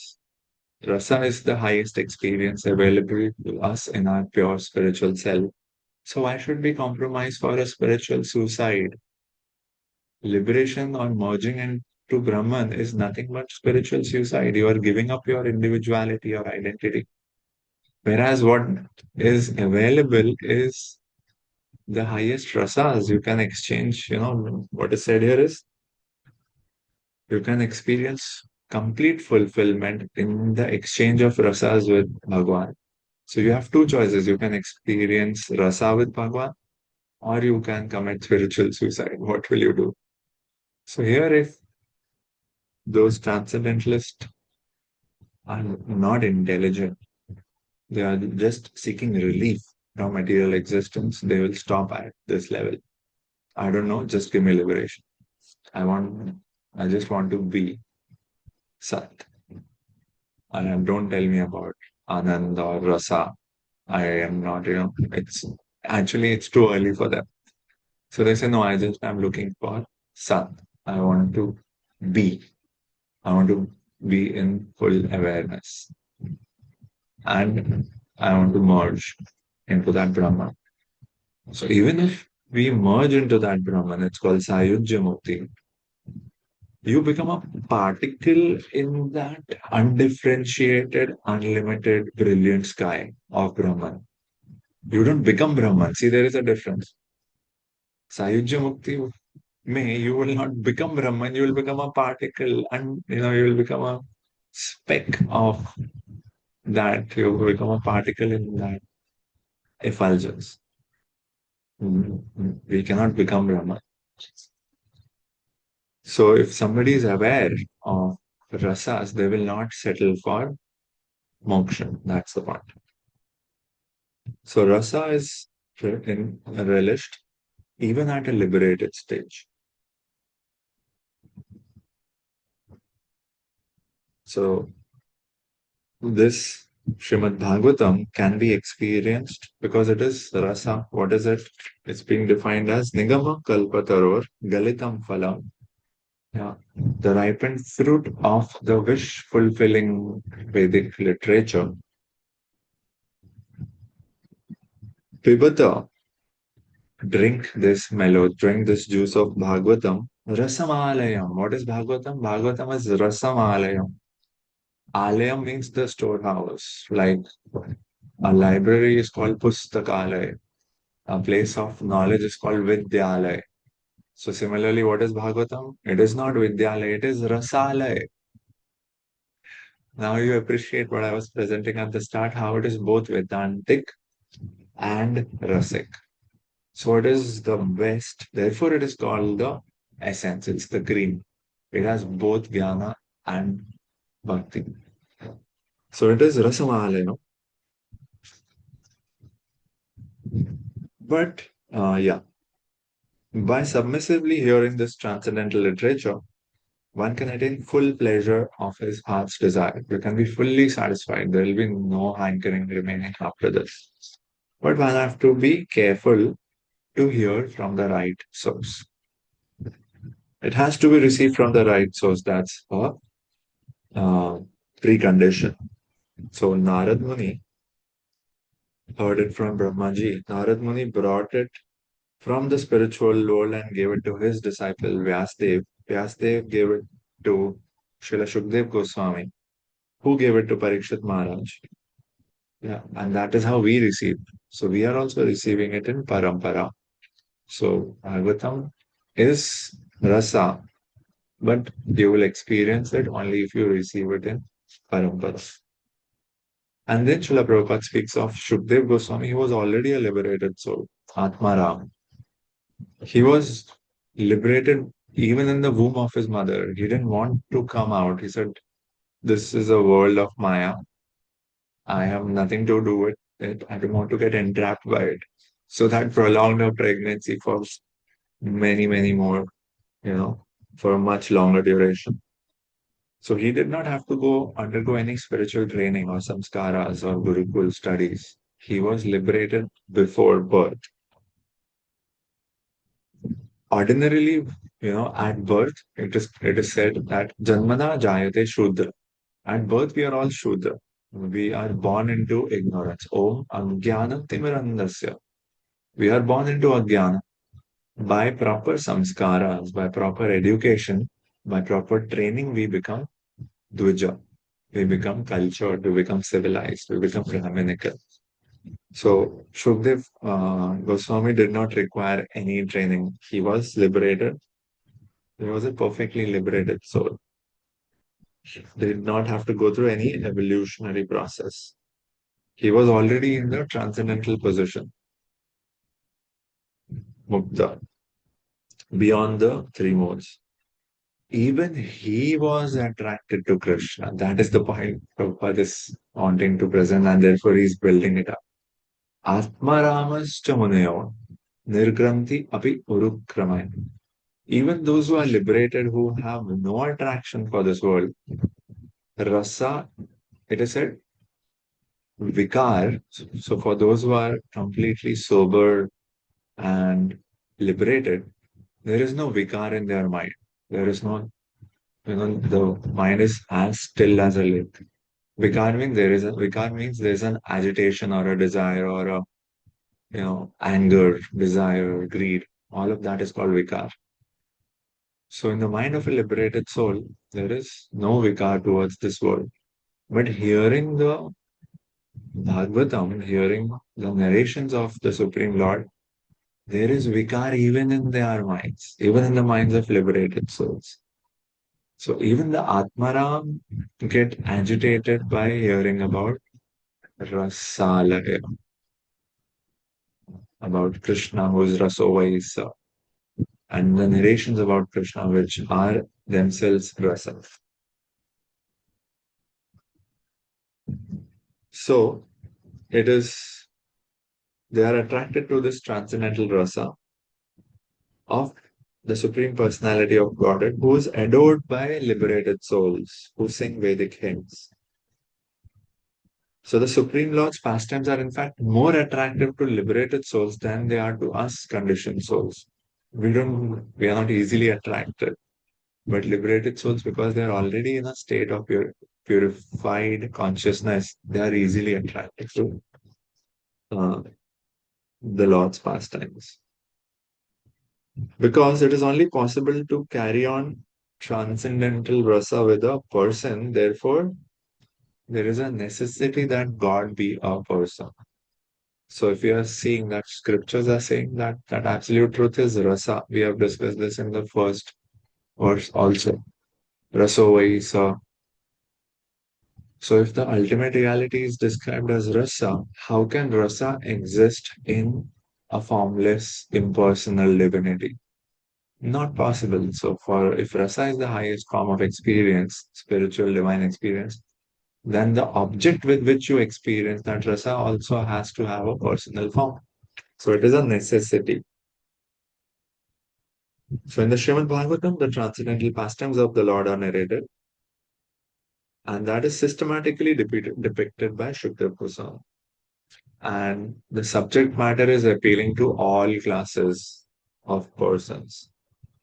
rasa is the highest experience available to us in our pure spiritual self. So why should we compromise for a spiritual suicide? Liberation or merging into Brahman is nothing but spiritual suicide. You are giving up your individuality or identity. Whereas what is available is the highest rasas. You can exchange, what is said here is you can experience complete fulfillment in the exchange of rasas with Bhagwan. So you have two choices. You can experience rasa with Bhagwan or you can commit spiritual suicide. What will you do? So here, if those transcendentalists are not intelligent, they are just seeking relief from material existence, they will stop at this level. I don't know, just give me liberation. I want, I just want to be Sat. And don't tell me about Anand or Rasa. I am not, it's too early for them. So they say, no, I'm looking for Sat. I want to be. I want to be in full awareness. And I want to merge into that Brahman. So even if we merge into that Brahman, it's called Sayujya Mukti. You become a particle in that undifferentiated, unlimited, brilliant sky of Brahman. You don't become Brahman. See, there is a difference. Sayujya Mukti may you will not become Brahman, you will become a particle and you will become a speck of that. You will become a particle in that effulgence. We cannot become Brahman. So if somebody is aware of rasas, they will not settle for moksha. That's the point. So rasa is relished even at a liberated stage. So this Srimad Bhagavatam can be experienced because it is rasa. What is it? It's being defined as Nigama Kalpataror Galitam Phalam. Yeah, the ripened fruit of the wish fulfilling Vedic literature. Pibata, drink this juice of Bhagavatam. Rasamalayam. What is Bhagavatam? Bhagavatam is Rasamalayam. Alayam means the storehouse. Like a library is called Pustakalaya. A place of knowledge is called Vidyalaya. So similarly, what is Bhagavatam? It is not Vidyalaya, it is Rasalaya. Now you appreciate what I was presenting at the start, how it is both Vedantic and Rasik. So it is the best. Therefore, it is called the essence. It's the cream. It has both jnana and bhakti. So it is rasamala, But yeah, by submissively hearing this transcendental literature, one can attain full pleasure of his heart's desire. You can be fully satisfied. There will be no hankering remaining after this. But one have to be careful to hear from the right source. It has to be received from the right source. That's a uh, precondition. So Narad Muni heard it from Brahmaji. Narad Muni brought it from the spiritual world and gave it to his disciple Vyasdev. Vyasdev gave it to Srila Shukdev Goswami, who gave it to Parikshit Maharaj. Yeah, and that is how we receive. So we are also receiving it in Parampara. So Bhagavatam is rasa, but you will experience it only if you receive it in Parampara. And then Srila Prabhupada speaks of Shukdev Goswami. He was already a liberated soul, Atmaram. He was liberated even in the womb of his mother. He didn't want to come out. He said, this is a world of Maya. I have nothing to do with it. I don't want to get entrapped by it. So that prolonged her pregnancy for many more, for a much longer duration. So he did not have to go undergo any spiritual training or samskaras or gurukul studies. He was liberated before birth. Ordinarily, at birth, it is said that Janmana Jayate Shudra. At birth, we are all Shudra. We are born into ignorance. Om Ajnana Timirandasya. We are born into Ajnana. By proper samskaras, by proper education, by proper training, we become Dvija. We become cultured, we become civilized, we become Brahminical. So Shukdev Goswami did not require any training. He was liberated. He was a perfectly liberated soul. They did not have to go through any evolutionary process. He was already in the transcendental position, Mukta, beyond the three modes. Even he was attracted to Krishna. That is the point Prabhupada is wanting to present, and therefore he's building it up. Atmaramascha muneyo nirgranti api urukramay. Even those who are liberated, who have no attraction for this world, rasa, it is said, vikar. So for those who are completely sober and liberated, there is no vikar in their mind. There is no, the mind is as still as a lake. Vikar means there is an agitation or a desire or a, anger, desire, greed. All of that is called vikar. So in the mind of a liberated soul, there is no vikar towards this world. But hearing the Bhagavatam, hearing the narrations of the Supreme Lord, there is vikar even in their minds, even in the minds of liberated souls. So even the Atmaram get agitated by hearing about Rasalaya, about Krishna who is Rasovaisa, and the narrations about Krishna which are themselves Rasa. So it is They are attracted to this transcendental rasa of the Supreme Personality of Godhead, who is adored by liberated souls who sing Vedic hymns. So the Supreme Lord's pastimes are in fact more attractive to liberated souls than they are to us conditioned souls. We are not easily attracted, but liberated souls, because they are already in a state of purified consciousness, they are easily attracted to uh, the Lord's pastimes. Because it is only possible to carry on transcendental rasa with a person, therefore, there is a necessity that God be a person. So if you are seeing that scriptures are saying that absolute truth is rasa, we have discussed this in the first verse also. Raso vai. So if the ultimate reality is described as rasa, how can rasa exist in a formless, impersonal divinity? Not possible. So for if rasa is the highest form of experience, spiritual divine experience, then the object with which you experience that rasa also has to have a personal form. So it is a necessity. So in the Srimad Bhagavatam, the transcendental pastimes of the Lord are narrated, and that is systematically depicted by Shukdev Goswami. And the subject matter is appealing to all classes of persons,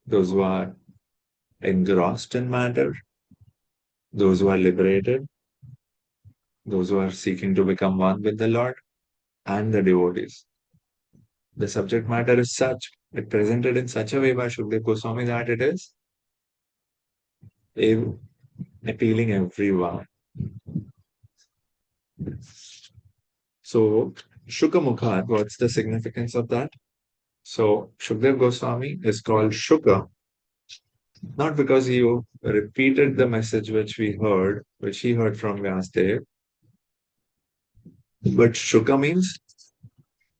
those who are engrossed in matter, those who are liberated, those who are seeking to become one with the Lord, and the devotees. The subject matter is such, it presented in such a way by Shukdev Goswami that it is a- appealing everyone. So, Shukamukha, what's the significance of that? So, Shukdev Goswami is called Shuka, not because he repeated the message which he heard from Vyasdev, but Shuka means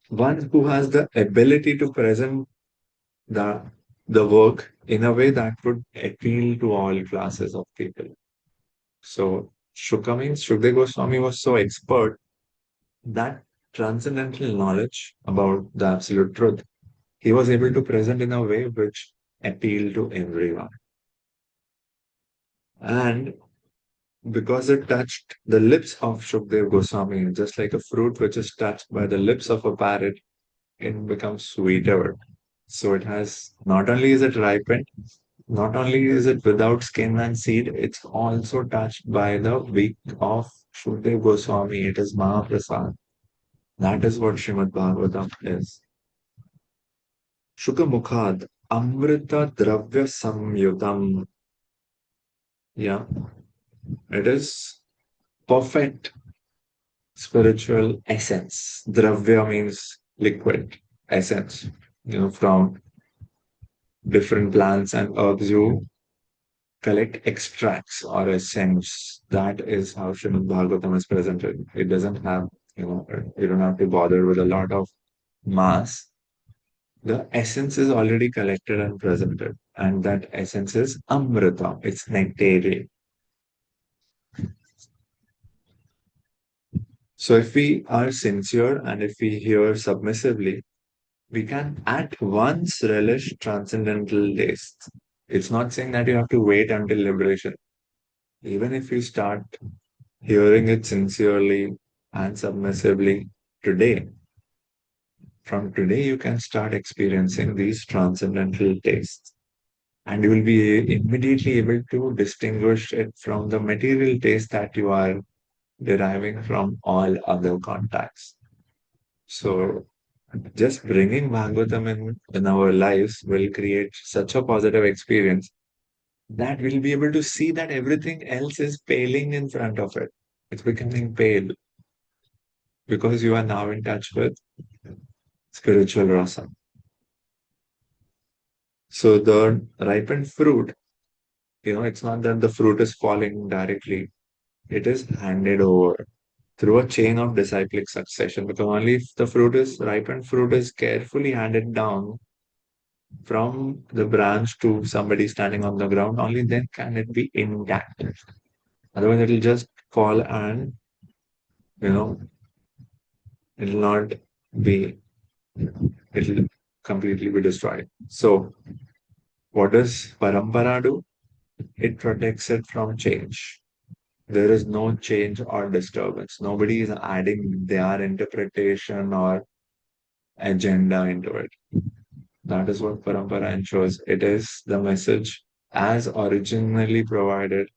one who has the ability to present the, the work in a way that would appeal to all classes of people. So, Shuka means Shukdev Goswami was so expert that transcendental knowledge about the absolute truth he was able to present in a way which appealed to everyone. And because it touched the lips of Shukdev Goswami, just like a fruit which is touched by the lips of a parrot, it becomes sweeter. So it has, not only is it ripened, not only is it without skin and seed, it's also touched by the beak of Shukdev Goswami. It is Mahaprasad. That is what Srimad Bhagavatam is. Shukamukhad Amrita Dravya Samyutam. Yeah, it is perfect spiritual essence. Dravya means liquid, essence. From different plants and herbs, you collect extracts or essence. That is how Srimad Bhagavatam is presented. It doesn't have, you don't have to bother with a lot of mass. The essence is already collected and presented, and that essence is Amrita. It's nectary. So if we are sincere and if we hear submissively, we can at once relish transcendental taste. It's not saying that you have to wait until liberation. Even if you start hearing it sincerely and submissively today, from today you can start experiencing these transcendental tastes. And you will be immediately able to distinguish it from the material taste that you are deriving from all other contacts. So just bringing Bhagavatam in our lives will create such a positive experience that we'll be able to see that everything else is paling in front of it. It's becoming pale because you are now in touch with spiritual rasa. So the ripened fruit, it's not that the fruit is falling directly, it is handed over through a chain of disciplic succession, because only if the ripened fruit is carefully handed down from the branch to somebody standing on the ground, only then can it be intact. Otherwise, it'll just fall and, you know, it'll not be, it'll completely be destroyed. So, what does Parampara do? It protects it from change. There is no change or disturbance. Nobody is adding their interpretation or agenda into it. That is what Parampara ensures. It is the message as originally provided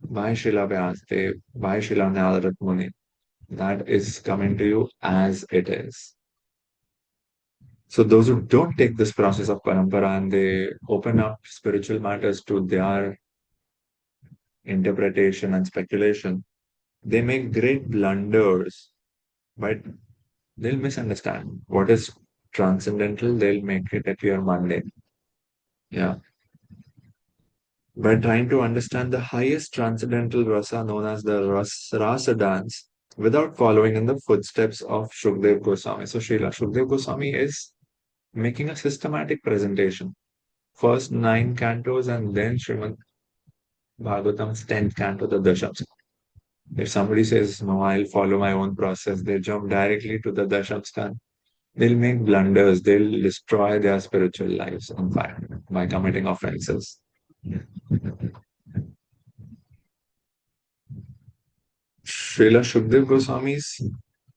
by Srila Vyasdev, by Srila Nalarat Muni. That is coming to you as it is. So those who don't take this process of Parampara and they open up spiritual matters to their interpretation and speculation, they make great blunders, but they'll misunderstand what is transcendental, they'll make it appear mundane. Yeah. By trying to understand the highest transcendental rasa known as the rasa dance without following in the footsteps of Shukdev Goswami. So Srila Shukdev Goswami is making a systematic presentation. First nine cantos and then Srimad Bhagavatam's 10th canto, the Dashamska. If somebody says, no, I'll follow my own process, they jump directly to the Dashamskan. They'll make blunders, they'll destroy their spiritual lives, in fact, by committing offenses. Srila Shukdev Goswami is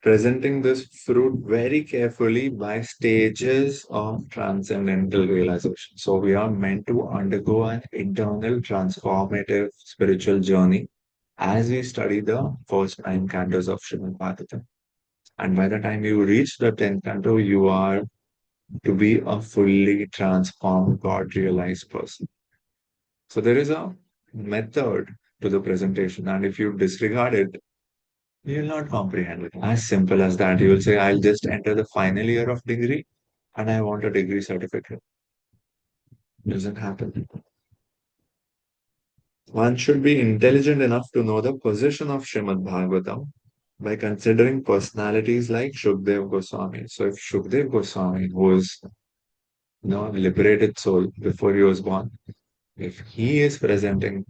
presenting this fruit very carefully by stages of transcendental realization. So we are meant to undergo an internal transformative spiritual journey as we study the first nine cantos of Srimad Bhagavatam. And by the time you reach the 10th canto, you are to be a fully transformed, God realized person. So there is a method to the presentation. And if you disregard it, you will not comprehend it. As simple as that. You will say, I'll just enter the final year of degree and I want a degree certificate. Doesn't happen. One should be intelligent enough to know the position of Srimad Bhagavatam by considering personalities like Shukdev Goswami. So if Shukdev Goswami, who is a liberated soul before he was born, if he is presenting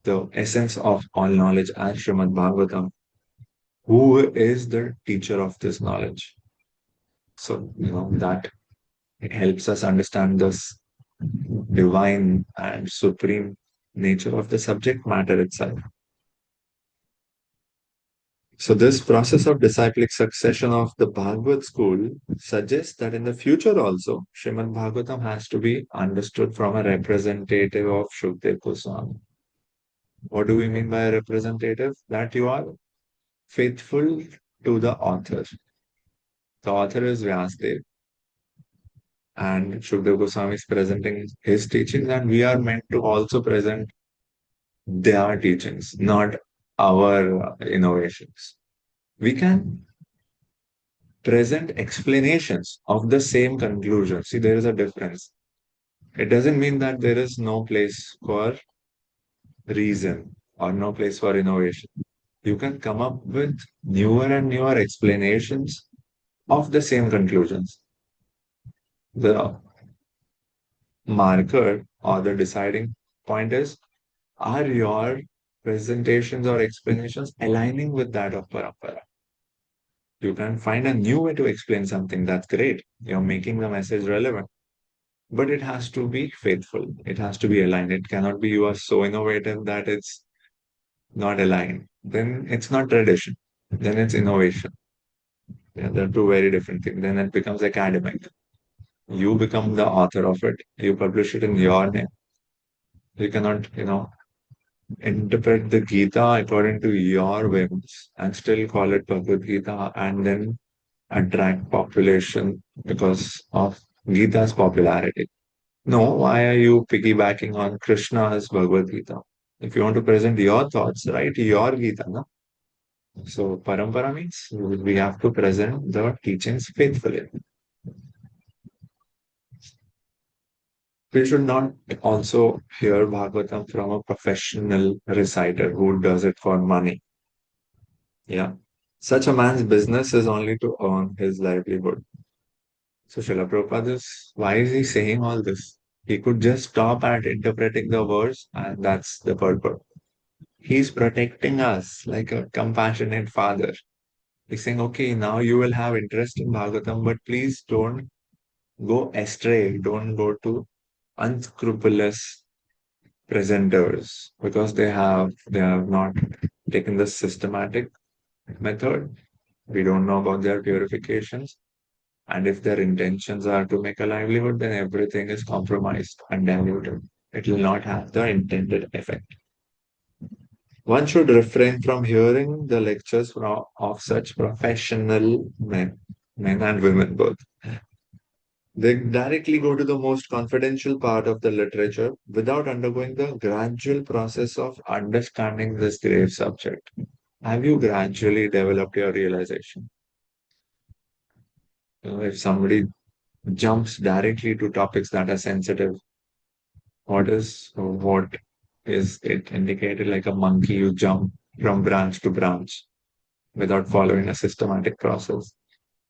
the essence of all knowledge as Srimad Bhagavatam, who is the teacher of this knowledge? So, that helps us understand this divine and supreme nature of the subject matter itself. So, this process of disciplic succession of the Bhagavad school suggests that in the future also, Srimad Bhagavatam has to be understood from a representative of Shukdev Goswami. What do we mean by a representative? That you are faithful to the author. The author is Vyasdev, and Shukdev Goswami is presenting his teachings, and we are meant to also present their teachings, not our innovations. We can present explanations of the same conclusion. See, there is a difference. It doesn't mean that there is no place for reason or no place for innovation. You can come up with newer and newer explanations of the same conclusions. The marker or the deciding point is, are your presentations or explanations aligning with that of Parampara? You can find a new way to explain something. That's great. You're making the message relevant. But it has to be faithful. It has to be aligned. It cannot be you are so innovative that it's not aligned. Then it's not tradition. Then it's innovation. Yeah, they're two very different things. Then it becomes academic. You become the author of it. You publish it in your name. You cannot, interpret the Gita according to your whims and still call it Bhagavad Gita and then attract population because of Gita's popularity. No, why are you piggybacking on Krishna's Bhagavad Gita? If you want to present your thoughts, write your Gita, no? So parampara means we have to present the teachings faithfully. We should not also hear Bhagavatam from a professional reciter who does it for money. Yeah. Such a man's business is only to earn his livelihood. So Srila Prabhupada is, why is he saying all this? He could just stop at interpreting the verse and that's the purpose. He's protecting us like a compassionate father. He's saying, okay, now you will have interest in Bhagavatam, but please don't go astray. Don't go to unscrupulous presenters because they have not taken the systematic method. We don't know about their purifications. And if their intentions are to make a livelihood, then everything is compromised and diluted. It will not have the intended effect. One should refrain from hearing the lectures of such professional men and women both. They directly go to the most confidential part of the literature without undergoing the gradual process of understanding this grave subject. Have you gradually developed your realization? If somebody jumps directly to topics that are sensitive, what is it indicated like a monkey? You jump from branch to branch without following a systematic process.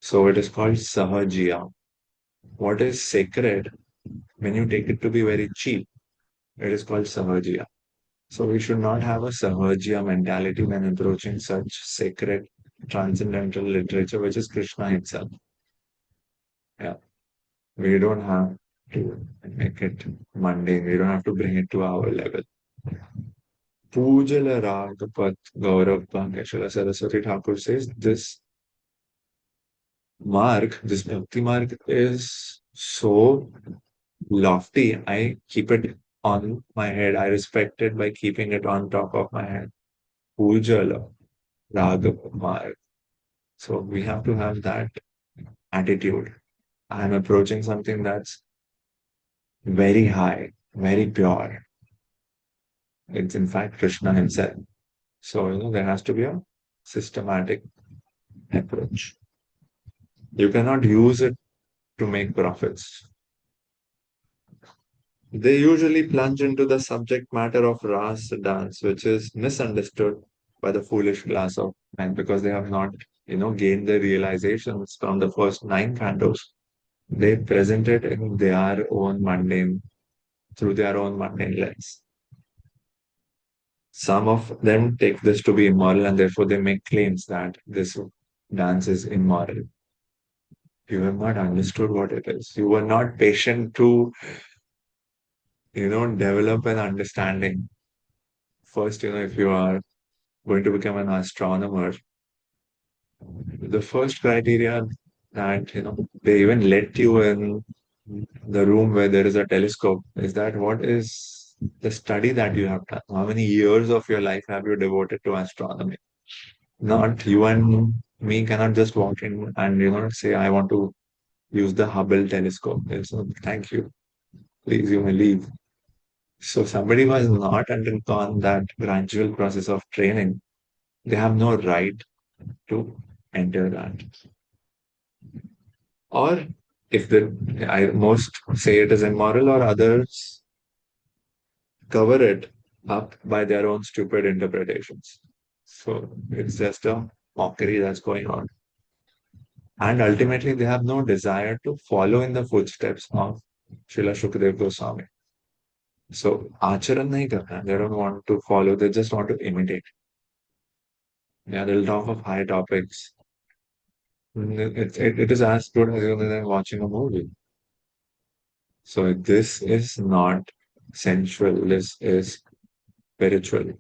So it is called sahajiya. What is sacred, when you take it to be very cheap, it is called sahajiya. So we should not have a sahajiya mentality when approaching such sacred transcendental literature, which is Krishna himself. Yeah. We don't have to make it mundane. We don't have to bring it to our level. Pujala Raghapat Gaurav Bhankeshwara Saraswati Thakur says this mark, this Bhakti mark is so lofty. I keep it on my head. I respect it by keeping it on top of my head. Pujala Raghav mark. So we have to have that attitude. I'm approaching something that's very high, very pure. It's in fact Krishna himself. So, there has to be a systematic approach. You cannot use it to make profits. They usually plunge into the subject matter of Ras dance, which is misunderstood by the foolish class of men because they have not, gained the realizations from the first nine cantos. They present it in their own mundane, through their own mundane lens. Some of them take this to be immoral and therefore they make claims that this dance is immoral. You have not understood what it is. You were not patient to, develop an understanding. First, if you are going to become an astronomer, the first criteria that, they even let you in the room where there is a telescope is that what is the study that you have done? How many years of your life have you devoted to astronomy? Not you and me cannot just walk in and, say, I want to use the Hubble telescope. It's not, thank you. Please, you may leave. So somebody who has not undergone that gradual process of training, they have no right to enter that. Or if I most say it is immoral, or others cover it up by their own stupid interpretations. So it's just a mockery that's going on. And ultimately, they have no desire to follow in the footsteps of Srila Shukdev Goswami. So acharan nahi karna. They don't want to follow, they just want to imitate. Yeah, they'll talk of high topics. It is as good as watching a movie. So this is not sensual, this is spiritual.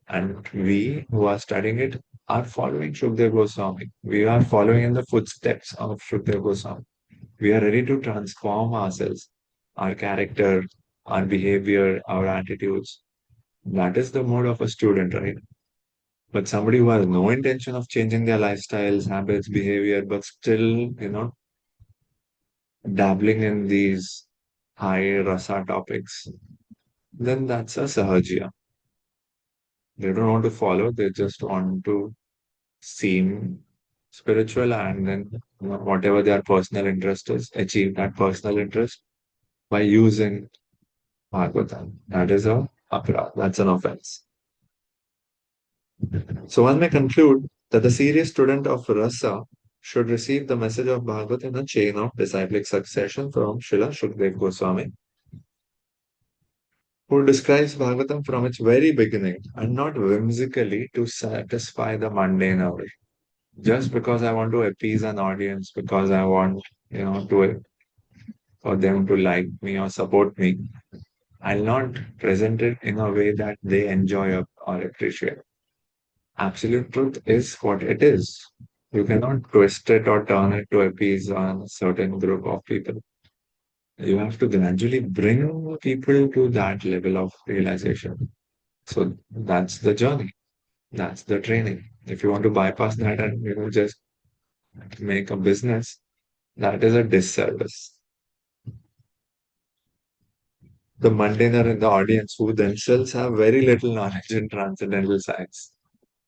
And we who are studying it are following Shukdev Goswami. We are following in the footsteps of Shukdev Goswami. We are ready to transform ourselves, our character, our behavior, our attitudes. That is the mode of a student, right? But somebody who has no intention of changing their lifestyles, habits, behavior, but still, dabbling in these high rasa topics, then that's a sahajiya. They don't want to follow, they just want to seem spiritual and then whatever their personal interest is, achieve that personal interest by using Bhagavatam. That is a aparad, that's an offense. So one may conclude that the serious student of rasa should receive the message of Bhagavad in a chain of disciplic succession from Srila Shukdev Goswami, who describes Bhagavatam from its very beginning and not whimsically to satisfy the mundane hour. just because I want to appease an audience, because I want, to for them to like me or support me, I'll not present it in a way that they enjoy or appreciate. Absolute truth is what it is. You cannot twist it or turn it to appease a certain group of people. You have to gradually bring people to that level of realization. So that's the journey. That's the training. If you want to bypass that and just make a business, that is a disservice. The mundane are in the audience who themselves have very little knowledge in transcendental science.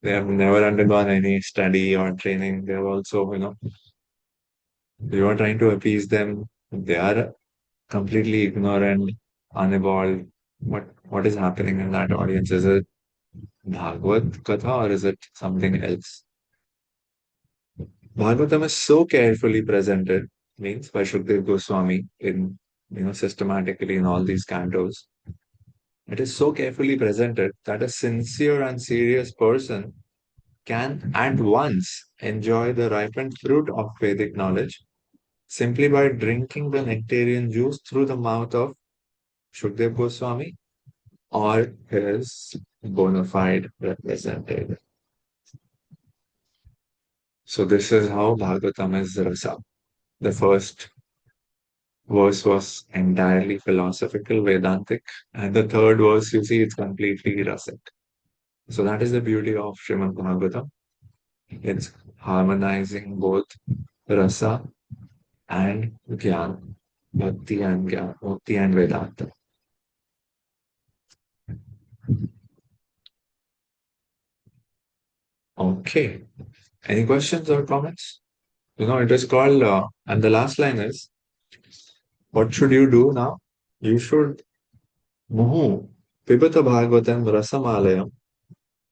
They have never undergone any study or training. They're also, you are trying to appease them. They are completely ignorant, unevolved. What is happening in that audience? Is it Bhagavad Katha or is it something else? Bhagavatam is so carefully presented, means by Shukdev Goswami in systematically in all these cantos. It is so carefully presented that a sincere and serious person can at once enjoy the ripened fruit of Vedic knowledge simply by drinking the nectarian juice through the mouth of Shukdev Goswami or his bona fide representative. So this is how Bhagavatam is rasa. The first verse was entirely philosophical, Vedantic, and the third verse, you see, it's completely rasic. So that is the beauty of Srimad Bhagavatam. It's harmonizing both rasa and Gyan, Bhakti and Gyan, Bhakti and Vedanta. Okay. Any questions or comments? It is called, and the last line is, what should you do now? You should muhu pibata bhagavatam rasamalayam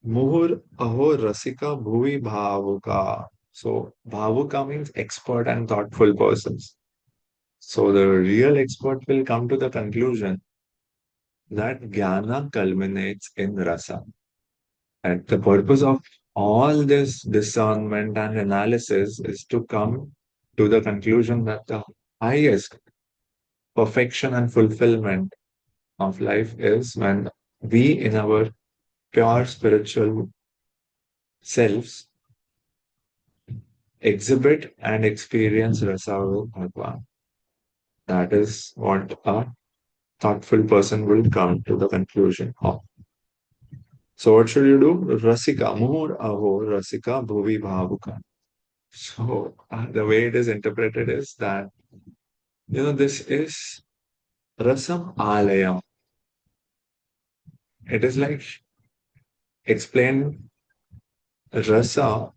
muhur aho rasika bhuvi bhavuka. So bhavuka means expert and thoughtful persons. So the real expert will come to the conclusion that jnana culminates in rasa. And the purpose of all this discernment and analysis is to come to the conclusion that the highest perfection and fulfillment of life is when we, in our pure spiritual selves, exhibit and experience rasa with Bhagwan. That is what a thoughtful person will come to the conclusion of. So, what should you do? Rasika, Muhur Aho, Rasika Bhuvi Bhavuka. So, the way it is interpreted is that, this is Rasam Alayam. It is like explain Rasa,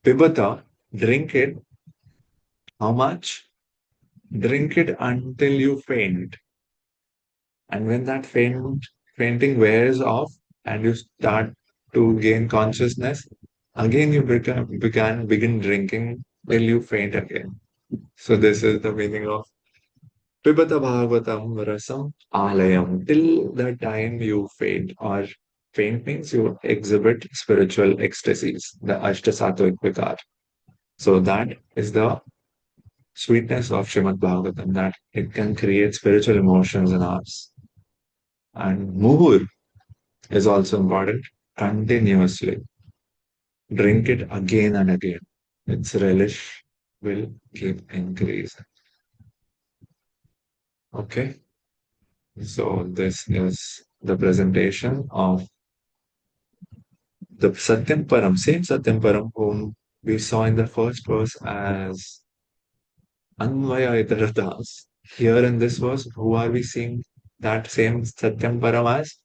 Pibata, drink it. How much? Drink it until you faint. And when that fainting wears off and you start to gain consciousness, again you begin drinking till you faint again. So this is the meaning of Pibata Bhagavatam Rasam Alayam. Till the time you faint, or faint means you exhibit spiritual ecstasies, the Ashtasattvic Vikar. So that is the sweetness of Srimad Bhagavatam, that it can create spiritual emotions in us. And Muhur is also important. Continuously drink it again and again. Its relish will keep increasing. Okay. So this is the presentation of the Satyam Param, same Satyam Param whom we saw in the first verse as Anvaya Itaratas. Here in this verse, who are we seeing that same Satyam Param as?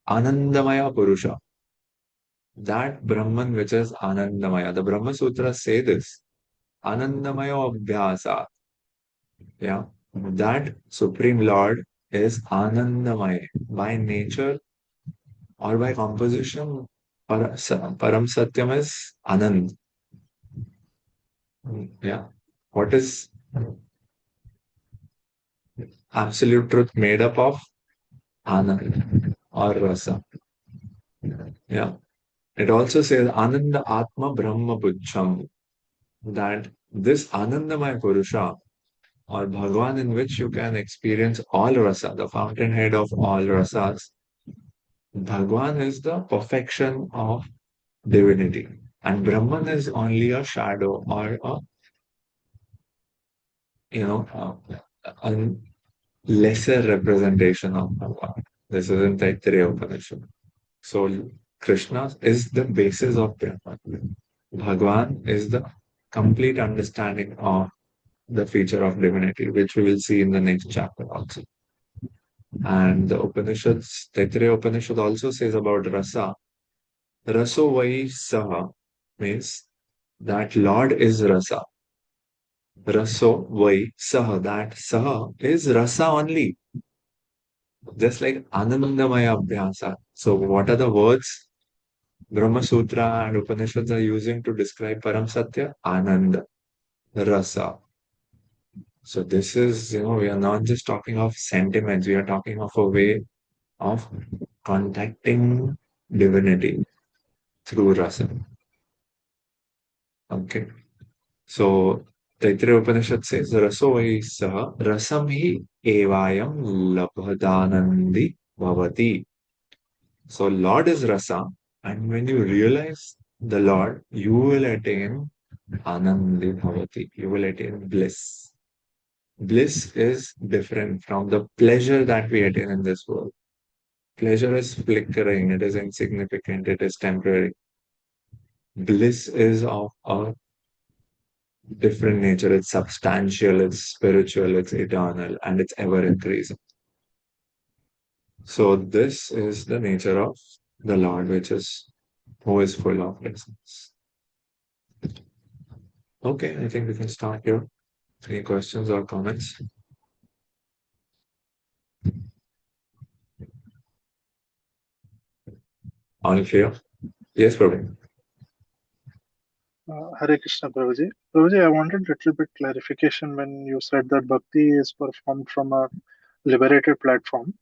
Anandamaya Purusha. That Brahman which is Anandamaya. The Brahma Sutras say this. Anandamaya Abhyasa. Yeah. That Supreme Lord is Anandamaya. By nature or by composition, Param Satyam is Anand. Yeah. What is absolute truth made up of? Anand or Rasa. Yeah. It also says Ananda Atma Brahma Bujjham. that this Anandamaya Purusha or Bhagwan in which you can experience all rasa, the fountainhead of all rasas, Bhagwan is the perfection of divinity. And Brahman is only a shadow or a, a lesser representation of Bhagwan. This is in Taittiriya Upanishad. So Krishna is the basis of Brahman. Bhagwan is the complete understanding of the feature of divinity, which we will see in the next chapter also. And the Upanishads, Taittiriya Upanishad also says about rasa. Raso vai saha means that Lord is rasa. Raso vai saha, that saha is rasa only. Just like Anandamaya Abhyasa. So what are the words Brahma Sutra and Upanishads are using to describe Param Satya? Ananda, rasa. So this is, we are not just talking of sentiments, we are talking of a way of contacting divinity through rasa. Okay. So Taittiriya Upanishad says, Raso vai saha rasam hi evayam labhadanandi bhavati. So Lord is rasa, and when you realize the Lord, you will attain anandi bhavati. You will attain bliss. Bliss is different from the pleasure that we attain in this world. Pleasure is flickering, it is insignificant, it is temporary. Bliss is of a different nature. It's substantial, it's spiritual, it's eternal, and it's ever increasing. So this is the nature of the Lord, which is who is full of blessings. Okay, I think we can start here. Any questions or comments? All clear? Yes, Praveen. Hare Krishna, Prabhuji. Prabhuji, I wanted a little bit clarification when you said that bhakti is performed from a liberated platform,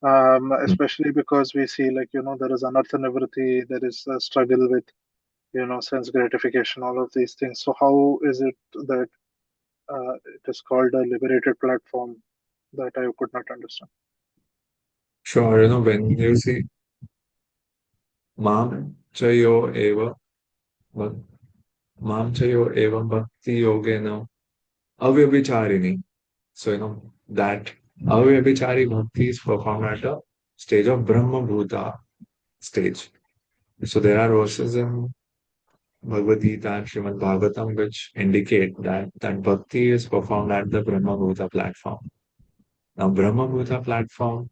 especially because we see, like, there is anartha nivritti, there is a struggle with, sense gratification, all of these things. So, how is it that it is called a liberated platform? That I could not understand. Sure, when you see Mam Chayo Eva Bhak- Mam Chayo Eva Bhakti Yogena Avyabhicharini. So, that Avyabhichari Bhakti is performed at a stage of Brahma Bhuta stage. So, there are verses in Bhagavad Gita and Srimad Bhagavatam which indicate that Bhakti is performed at the Brahma Bhuta platform. Now, Brahma Bhuta platform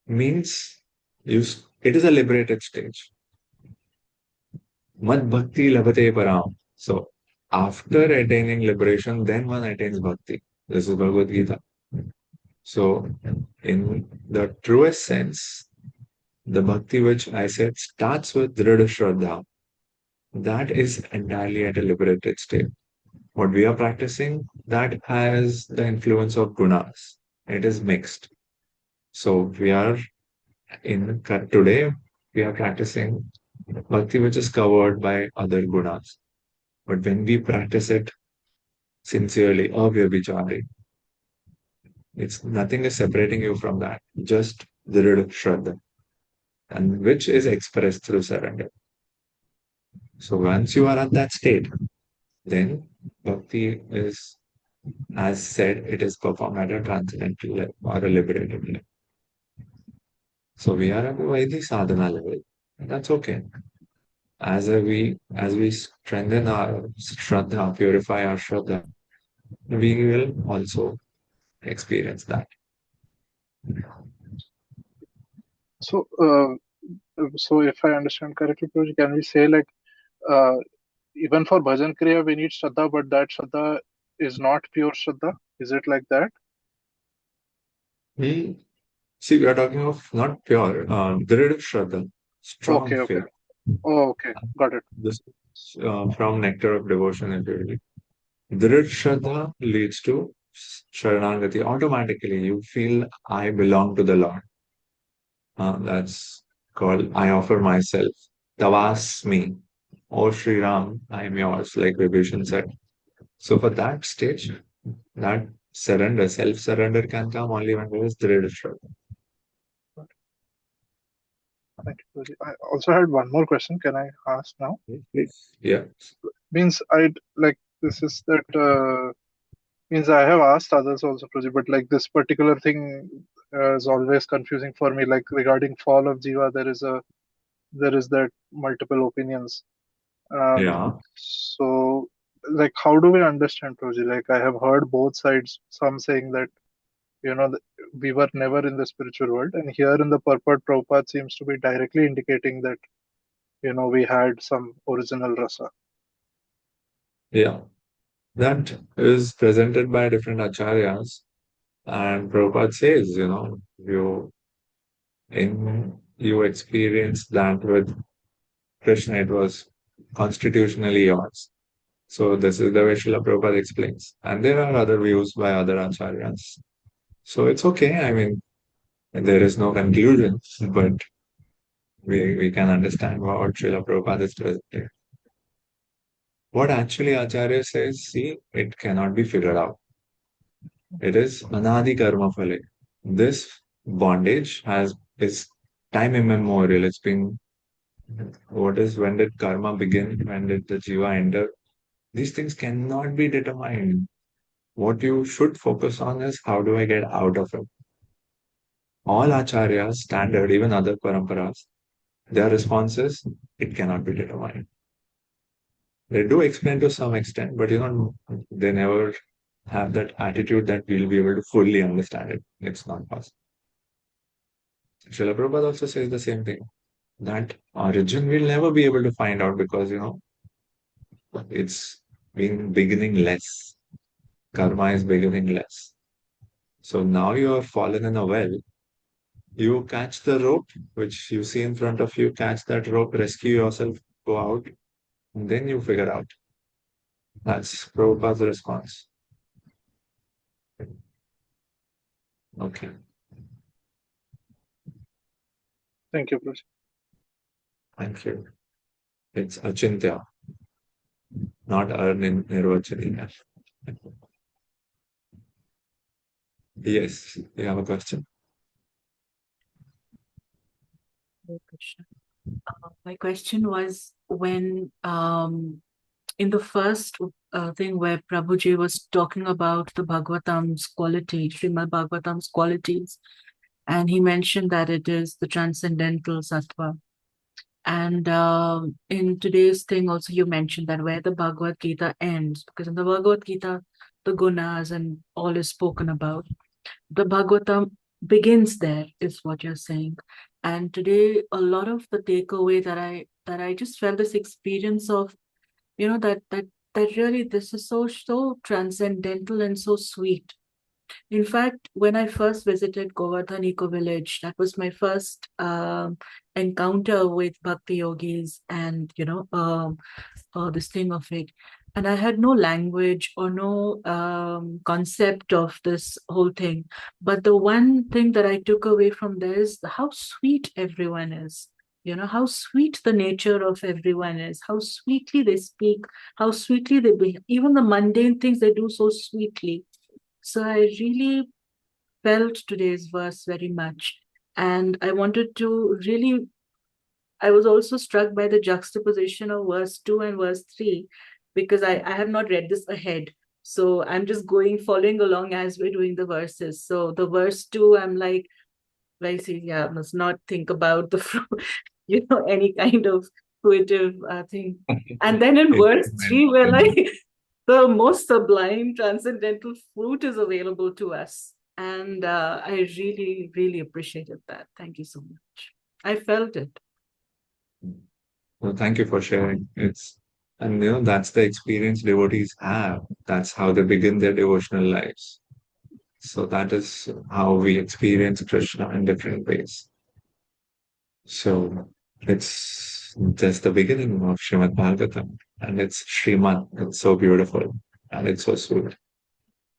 means it is a liberated stage. Mad Bhakti Labhate Param. So, after attaining liberation, then one attains Bhakti. This is Bhagavad Gita. So, in the truest sense, the bhakti which I said starts with Dhrida Shraddha. That is entirely at a liberated state. What we are practicing, that has the influence of gunas. It is mixed. So we are today, we are practicing bhakti which is covered by other gunas. But when we practice it sincerely, avyabhichari, it's nothing is separating you from that. Just Dhrida Shraddha, and which is expressed through surrender. So once you are at that state, then bhakti is, as said, it is performed at a transcendental level or a liberated level. So we are at the Vaidhi sadhana level. That's okay. As we strengthen our shraddha, purify our shraddha, we will also experience that. So, so if I understand correctly, Prabhuji, can we say, like, uh, even for bhajan kriya we need shraddha, but that shraddha is not pure shraddha? Is it like that? We see we are talking of not pure, dhrida shraddha, strong Okay, okay. faith. Oh, okay, got it. This from nectar of devotion and purity. Dhrida Shraddha leads to Sharanagati. Automatically, you feel I belong to the Lord. That's called I offer myself. Tavasmi. "Oh Sri Ram, I am yours," like Vibhishan said. So for that stage, that surrender, self-surrender can come only when there is Dridashra. Thank you, Guruji. I also had one more question. Can I ask now? Please. Yeah. Means I like this is that means I have asked others also, Guruji, but like this particular thing is always confusing for me. Like regarding fall of Jiva, there is that multiple opinions. Yeah. So like how do we understand, Guruji? Like I have heard both sides. Some saying that we were never in the spiritual world, and here in the purport, Prabhupada seems to be directly indicating that we had some original rasa. Yeah. That is presented by different acharyas. And Prabhupada says, you experience that with Krishna, it was constitutionally yours. So this is the way Srila Prabhupada explains. And there are other views by other acharyas. So it's okay. I mean, there is no conclusion, but we can understand what Srila Prabhupada is presenting. What actually Acharya says, see, it cannot be figured out. It is anadi karma phale. This bondage is time immemorial. It's been when did karma begin? When did the jiva enter? These things cannot be determined. What you should focus on is how do I get out of it? All acharyas, standard, even other paramparas, their response is it cannot be determined. They do explain to some extent, but they never have that attitude that we'll be able to fully understand it. It's not possible. Srila Prabhupada also says the same thing. That origin we'll never be able to find out because it's been beginning less. Karma is beginning less. So now you have fallen in a well. You catch the rope, which you see in front of you, catch that rope, rescue yourself, go out, and then you figure out. That's Prabhupada's response. Okay. Thank you, Guruji. Thank you. It's Achintya, not Nirvachaniya. Yes, you have a question? Hare Krishna. My question was when in the first thing where Prabhuji was talking about the Bhagavatam's quality, Srimad Bhagavatam's qualities, and he mentioned that it is the transcendental sattva. And in today's thing also you mentioned that where the Bhagavad Gita ends, because in the Bhagavad Gita, the gunas and all is spoken about. The Bhagavatam begins there, is what you're saying. And today, a lot of the takeaway that I just felt this experience of, that really this is so transcendental and so sweet. In fact, when I first visited Govardhan Eco Village, that was my first encounter with bhakti yogis and this thing of it. And I had no language or no concept of this whole thing. But the one thing that I took away from there is how sweet everyone is. How sweet the nature of everyone is, how sweetly they speak, how sweetly they behave. Even the mundane things they do so sweetly. So I really felt today's verse very much. And I wanted to really, I was also struck by the juxtaposition of verse 2 and verse 3, because I have not read this ahead. So I'm just following along as we're doing the verses. So the verse 2, I'm like, yeah, must not think about the, any kind of fruitive thing. And then in verse 3, we're like, the most sublime transcendental fruit is available to us. And I really, really appreciated that. Thank you so much. I felt it. Well, thank you for sharing. That's the experience devotees have. That's how they begin their devotional lives. So that is how we experience Krishna in different ways. So it's just the beginning of Srimad Bhagavatam, and it's Srimad. It's so beautiful and it's so sweet.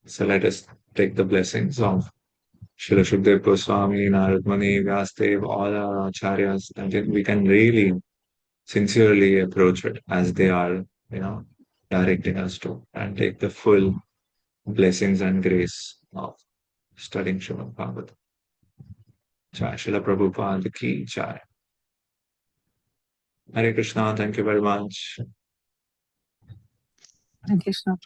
So let us take the blessings of Srila Shukdev Goswami, Narad Muni, Vyasadeva, all our acharyas, and then we can really sincerely approach it as they are, directing us to, and take the full blessings and grace of studying Srimad Bhagavatam. Jai Srila Prabhupada ki Jai. Hare Krishna, thank you very much. Thank you, Krishna.